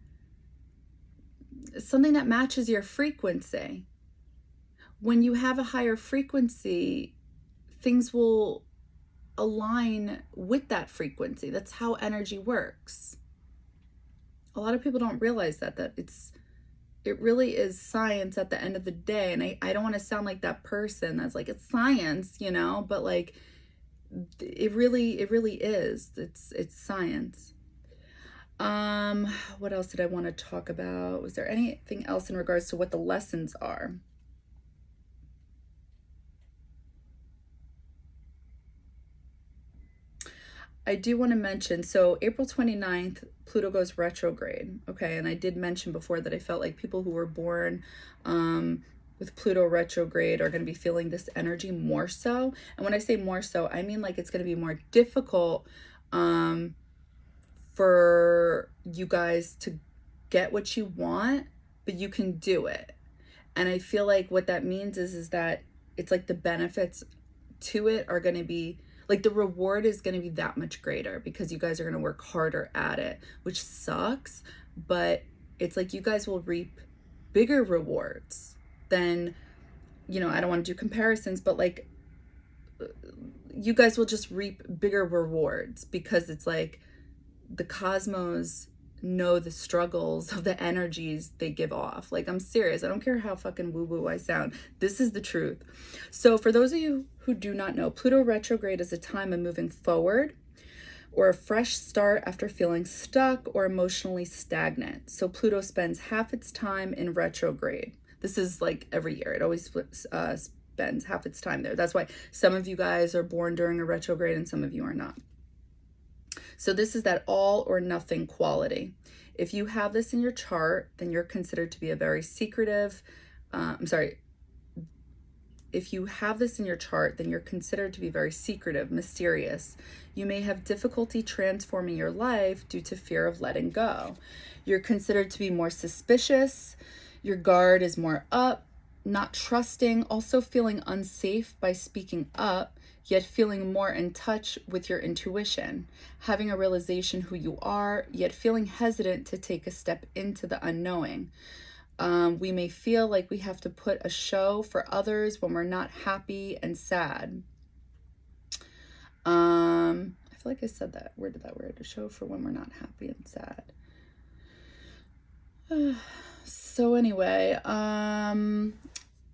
that matches your frequency. When you have a higher frequency, things will align with that frequency. That's how energy works. A lot of people don't realize that it really is science at the end of the day. And I don't want to sound like that person that's like, it's science, but like, it really is. It's science. What else did I want to talk about? Was there anything else in regards to what the lessons are? I do want to mention, so April 29th, Pluto goes retrograde, okay? And I did mention before that I felt like people who were born with Pluto retrograde are going to be feeling this energy more so. And when I say more so, I mean like it's going to be more difficult for you guys to get what you want, but you can do it. And I feel like what that means is that it's like the benefits to it are going to be, like, the reward is going to be that much greater because you guys are going to work harder at it, which sucks, but it's like you guys will reap bigger rewards than, I don't want to do comparisons, but like you guys will just reap bigger rewards because it's like the cosmos know the struggles of the energies they give off. Like, I'm serious. I don't care how fucking woo-woo I sound. This is the truth. So for those of you who do not know, Pluto retrograde is a time of moving forward or a fresh start after feeling stuck or emotionally stagnant. So Pluto spends half its time in retrograde. This is like every year. It always spends half its time there. That's why some of you guys are born during a retrograde and some of you are not. So this is that all or nothing quality. If you have this in your chart, then you're considered to be a very secretive, if you have this in your chart, then you're considered to be very secretive, mysterious. You may have difficulty transforming your life due to fear of letting go. You're considered to be more suspicious. Your guard is more up, not trusting, also feeling unsafe by speaking up, yet feeling more in touch with your intuition, having a realization who you are, yet feeling hesitant to take a step into the unknowing. We may feel like we have to put a show for others when we're not happy and sad. I feel like I said that. Where did that word? A show for when we're not happy and sad. So anyway,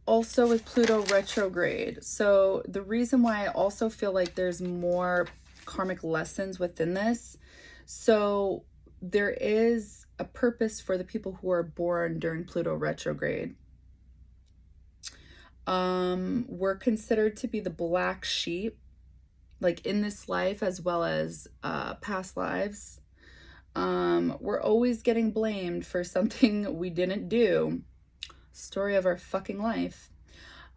also with Pluto retrograde. So the reason why I also feel like there's more karmic lessons within this. So there is a purpose for the people who are born during Pluto retrograde. We're considered to be the black sheep, like in this life as well as past lives. We're always getting blamed for something we didn't do. Story of our fucking life.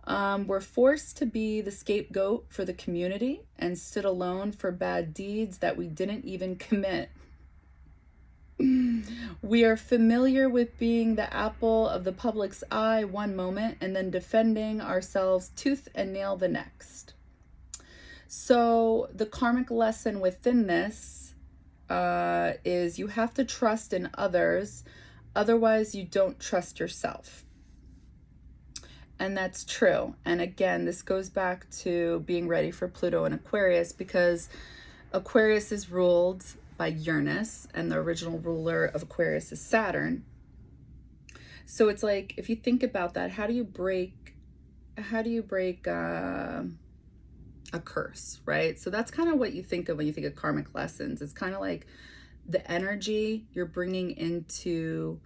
We're forced to be the scapegoat for the community and stood alone for bad deeds that we didn't even commit. We are familiar with being the apple of the public's eye one moment and then defending ourselves tooth and nail the next. So the karmic lesson within this is you have to trust in others, otherwise you don't trust yourself. And that's true. And again, this goes back to being ready for Pluto and Aquarius, because Aquarius is ruled by Uranus, and the original ruler of Aquarius is Saturn. So it's like, if you think about that, how do you break a curse, right? So that's kind of what you think of when you think of karmic lessons. It's kind of like the energy you're bringing into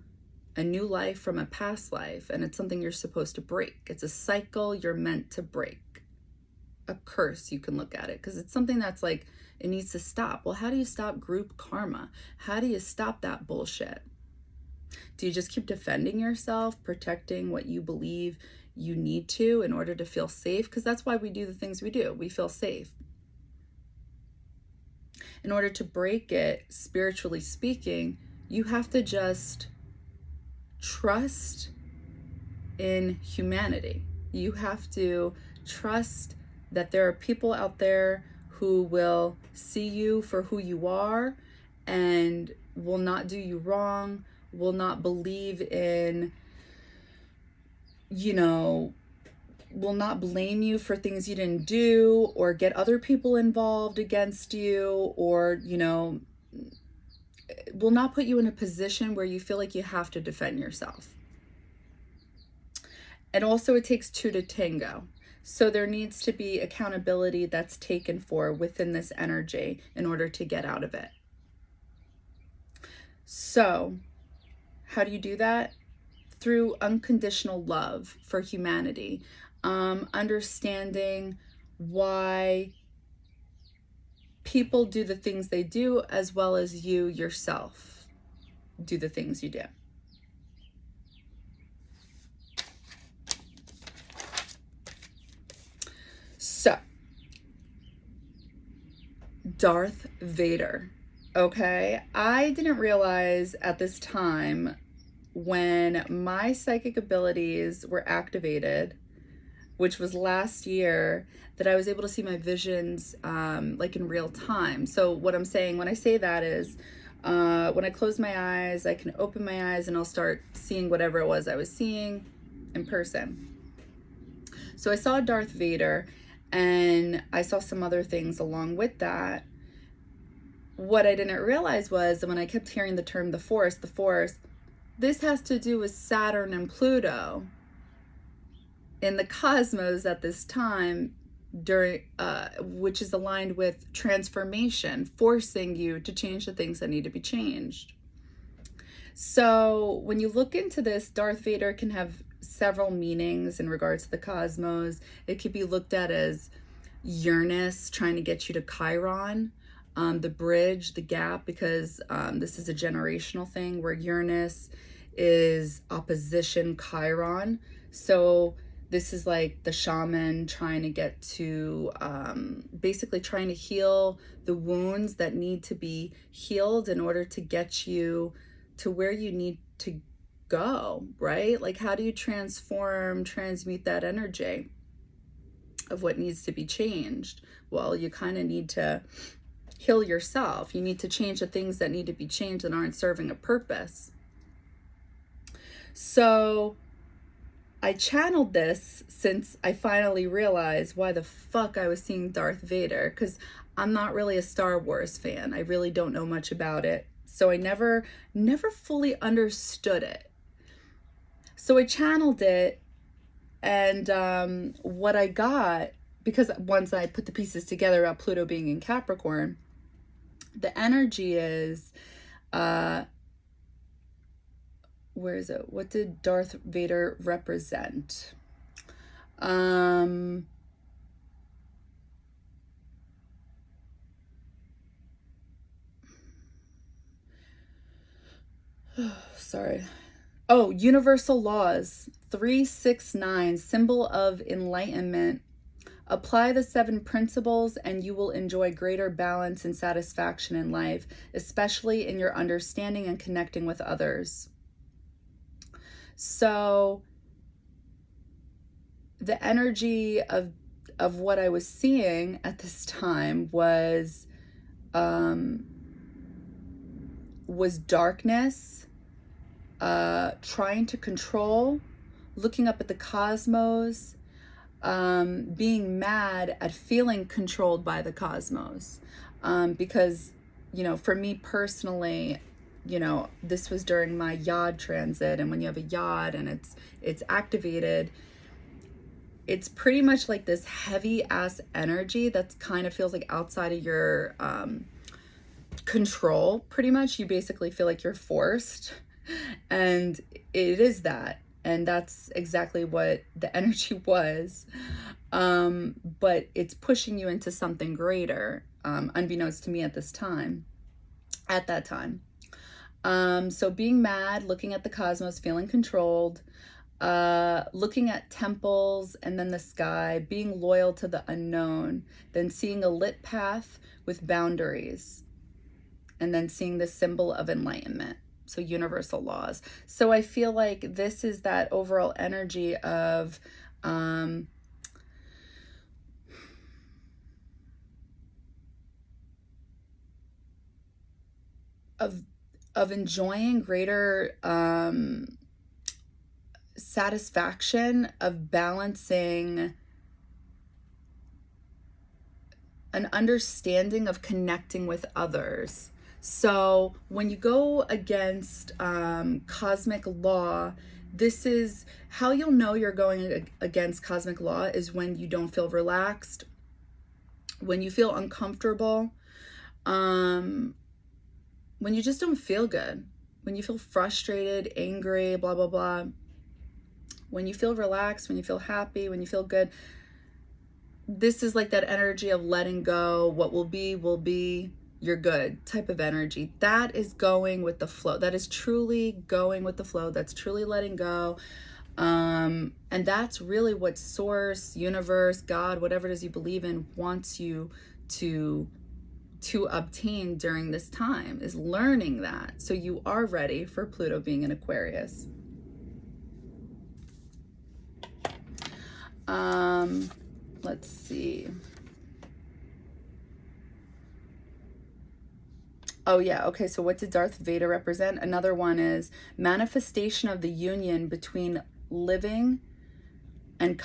a new life from a past life, and it's something you're supposed to break. It's a cycle you're meant to break. A curse, you can look at it, because it's something that's like, it needs to stop. Well, how do you stop group karma? How do you stop that bullshit? Do you just keep defending yourself, protecting what you believe you need to in order to feel safe? Because that's why we do the things we do. We feel safe. In order to break it, spiritually speaking, you have to just trust in humanity. You have to trust that there are people out there who will see you for who you are and will not do you wrong, will not believe in, will not blame you for things you didn't do, or get other people involved against you, or, will not put you in a position where you feel like you have to defend yourself. And also, it takes two to tango. So there needs to be accountability that's taken for within this energy in order to get out of it. So how do you do that? Through unconditional love for humanity, understanding why people do the things they do, as well as you yourself do the things you do. So, Darth Vader. Okay, I didn't realize at this time, when my psychic abilities were activated, which was last year, that I was able to see my visions like in real time. So what I'm saying when I say that is, when I close my eyes, I can open my eyes and I'll start seeing whatever it was I was seeing in person. So I saw Darth Vader, and I saw some other things along with that. What I didn't realize was that when I kept hearing the term the Force, this has to do with Saturn and Pluto in the cosmos at this time, during which is aligned with transformation, forcing you to change the things that need to be changed. So when you look into this, Darth Vader can have several meanings in regards to the cosmos. It could be looked at as Uranus trying to get you to Chiron, the bridge, the gap, because this is a generational thing where Uranus is opposition Chiron. So this is like the shaman trying to get to, basically trying to heal the wounds that need to be healed in order to get you to where you need to go, right? Like, how do you transmute that energy of what needs to be changed? Well, you kind of need to heal yourself. You need to change the things that need to be changed and aren't serving a purpose. So I channeled this since I finally realized why the fuck I was seeing Darth Vader, because I'm not really a Star Wars fan. I really don't know much about it. So I never fully understood it. So I channeled it, and what I got, because once I put the pieces together about Pluto being in Capricorn, the energy is, where is it? What did Darth Vader represent? Sorry. Oh, universal laws. 369, symbol of enlightenment. Apply the 7 principles and you will enjoy greater balance and satisfaction in life, especially in your understanding and connecting with others. So the energy of what I was seeing at this time was darkness, trying to control, looking up at the cosmos, being mad at feeling controlled by the cosmos. Because, you know, for me personally, you know, this was during my yod transit, and when you have a yod and it's activated, it's pretty much like this heavy ass energy that's kind of feels like outside of your control. Pretty much, you basically feel like you're forced, and it is that, and that's exactly what the energy was. But it's pushing you into something greater, unbeknownst to me at that time. So being mad, looking at the cosmos, feeling controlled, looking at temples and then the sky, being loyal to the unknown, then seeing a lit path with boundaries, and then seeing the symbol of enlightenment. So universal laws. So I feel like this is that overall energy of enjoying greater satisfaction of balancing an understanding of connecting with others. So when you go against cosmic law, this is how you'll know you're going against cosmic law, is when you don't feel relaxed, when you feel uncomfortable, when you just don't feel good, when you feel frustrated, angry, blah, blah, blah. When you feel relaxed, when you feel happy, when you feel good, this is like that energy of letting go. What will be, you're good type of energy. That is going with the flow. That is truly going with the flow. That's truly letting go. And that's really what source, universe, God, whatever it is you believe in, wants you to obtain during this time, is learning that. So you are ready for Pluto being in Aquarius. Let's see. Oh yeah, okay, so what did Darth Vader represent? Another one is manifestation of the union between living and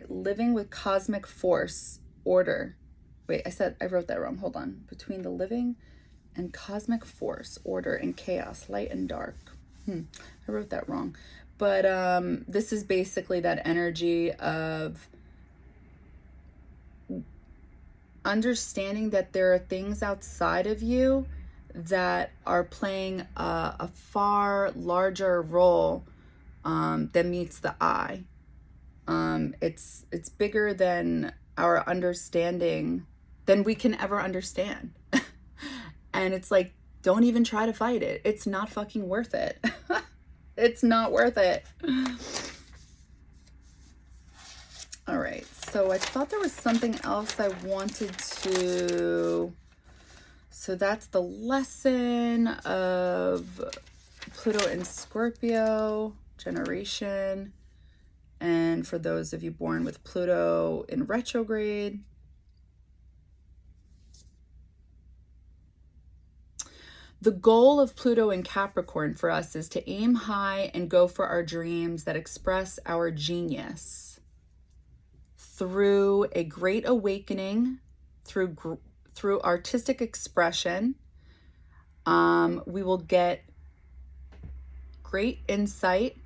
living with cosmic force, order. Wait, I wrote that wrong. Hold on. Between the living and cosmic force, order and chaos, light and dark. I wrote that wrong. But this is basically that energy of understanding that there are things outside of you that are playing a far larger role than meets the eye. It's bigger than our understanding, than we can ever understand. And it's like, don't even try to fight it. It's not fucking worth it. It's not worth it. All right, so I thought there was something else I wanted to... So that's the lesson of Pluto in Scorpio, generation. And for those of you born with Pluto in retrograde, the goal of Pluto in Capricorn for us is to aim high and go for our dreams that express our genius. Through a great awakening, through artistic expression, we will get great insight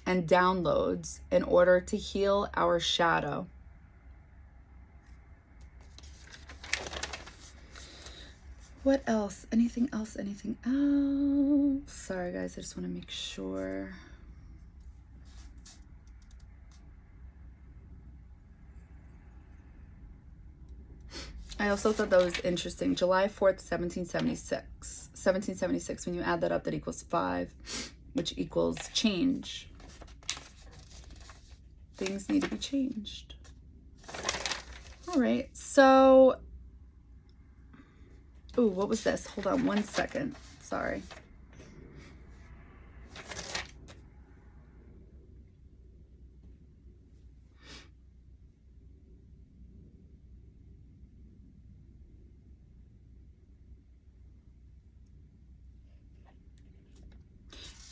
and downloads in order to heal our shadow. What else? Anything else? Anything else? Sorry, guys, I just want to make sure. I also thought that was interesting. July 4th, 1776. 1776, when you add that up, that equals 5, which equals change. Things need to be changed. All right, so... Ooh, what was this? Hold on one second. Sorry.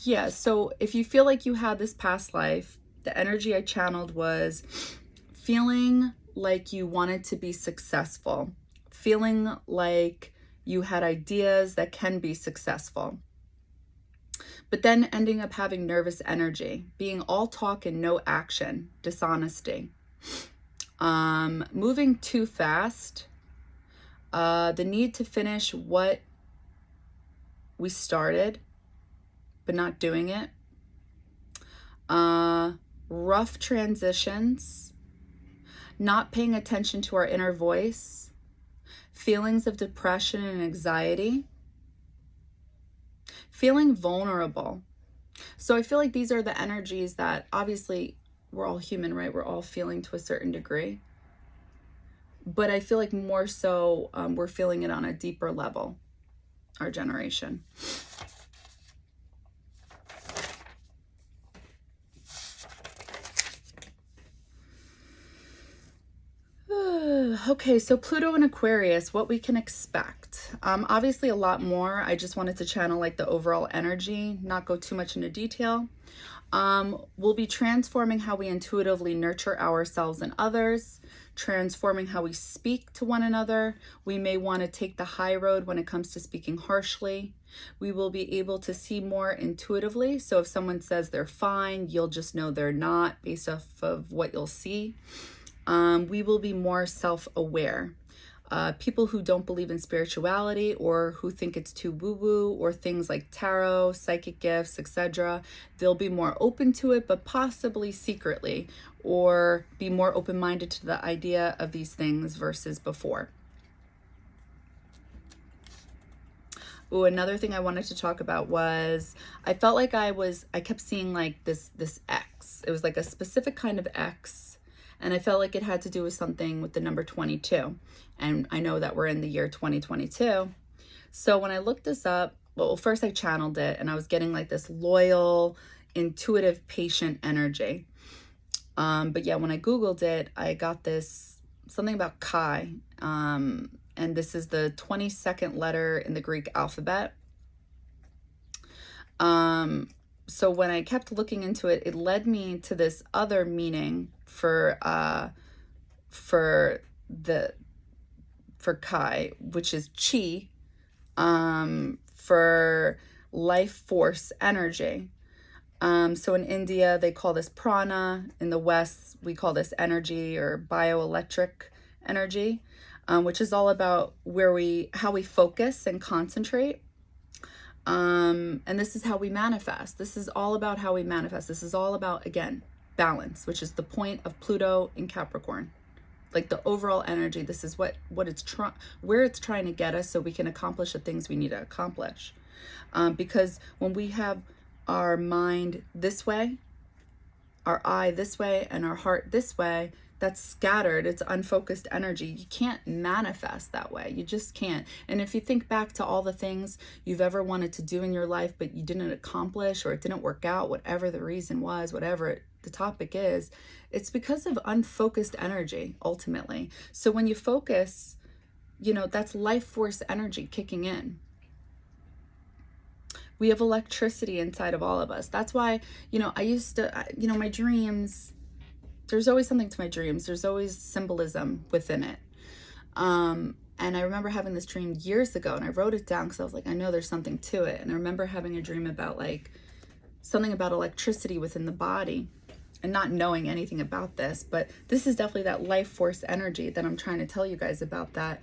Yeah, so if you feel like you had this past life, the energy I channeled was feeling like you wanted to be successful, feeling like you had ideas that can be successful, but then ending up having nervous energy, being all talk and no action, dishonesty, moving too fast, the need to finish what we started, but not doing it, rough transitions, not paying attention to our inner voice, feelings of depression and anxiety, feeling vulnerable. So I feel like these are the energies that obviously we're all human, right? We're all feeling to a certain degree. But I feel like more so we're feeling it on a deeper level, our generation. Okay, so Pluto and Aquarius, what we can expect. Obviously a lot more. I just wanted to channel like the overall energy, not go too much into detail. We'll be transforming how we intuitively nurture ourselves and others, transforming how we speak to one another. We may want to take the high road when it comes to speaking harshly. We will be able to see more intuitively. So if someone says they're fine, you'll just know they're not based off of what you'll see. We will be more self-aware. People who don't believe in spirituality or who think it's too woo-woo or things like tarot, psychic gifts, etc., they'll be more open to it, but possibly secretly, or be more open-minded to the idea of these things versus before. Ooh, another thing I wanted to talk about was I felt like I kept seeing like this X. It was like a specific kind of X. And I felt like it had to do with something with the number 22. And I know that we're in the year 2022. So when I looked this up, well, first I channeled it and I was getting like this loyal, intuitive, patient energy. But yeah, when I Googled it, I got this, something about Chi. And this is the 22nd letter in the Greek alphabet. So when I kept looking into it, it led me to this other meaning for Kai, which is chi, for life force energy. So in India, they call this prana. In the West, we call this energy or bioelectric energy, which is all about how we focus and concentrate. And this is how we manifest. This is all about how we manifest. This is all about, again, balance, which is the point of Pluto in Capricorn. Like the overall energy, this is where it's trying to get us so we can accomplish the things we need to accomplish. Because when we have our mind this way, our eye this way, and our heart this way, that's scattered, it's unfocused energy. You can't manifest that way. You just can't. And if you think back to all the things you've ever wanted to do in your life, but you didn't accomplish or it didn't work out, whatever the reason was, the topic is, it's because of unfocused energy, ultimately. So when you focus, that's life force energy kicking in. We have electricity inside of all of us. That's why, I used to, my dreams, there's always something to my dreams. There's always symbolism within it. And I remember having this dream years ago and I wrote it down because I was like, I know there's something to it. And I remember having a dream about like something about electricity within the body and not knowing anything about this, but this is definitely that life force energy that I'm trying to tell you guys about. That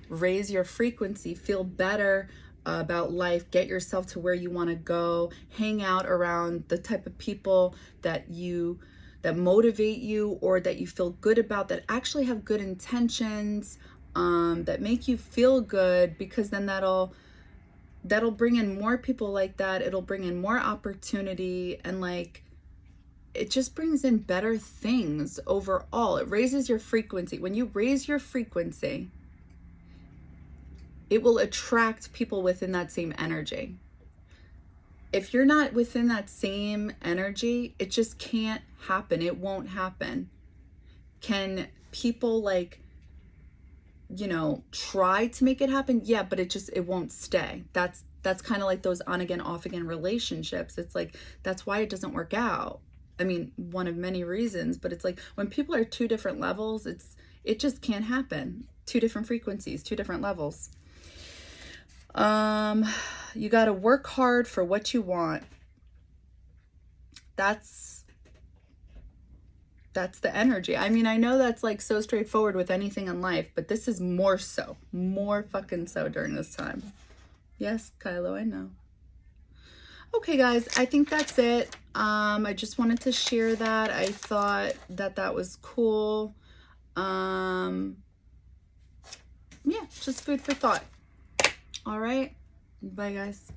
raise your frequency, feel better about life, get yourself to where you want to go, hang out around the type of people that motivate you or that you feel good about, that actually have good intentions, that make you feel good, because then that'll bring in more people like that. It'll bring in more opportunity, and like it just brings in better things overall. It raises your frequency. When you raise your frequency, it will attract people within that same energy. If you're not within that same energy, it just can't happen. It won't happen. Can people try to make it happen? Yeah, but it won't stay. That's That's kind of like those on again, off again relationships. It's like, that's why it doesn't work out. I mean, one of many reasons, but it's like when people are two different levels, it just can't happen. Two different frequencies, two different levels. You got to work hard for what you want. That's the energy. I mean, I know that's like so straightforward with anything in life, but this is more so, more fucking so during this time. Yes, Kylo, I know. Okay, guys, I think that's it. I just wanted to share that. I thought that was cool. Yeah, just food for thought. All right. Bye, guys.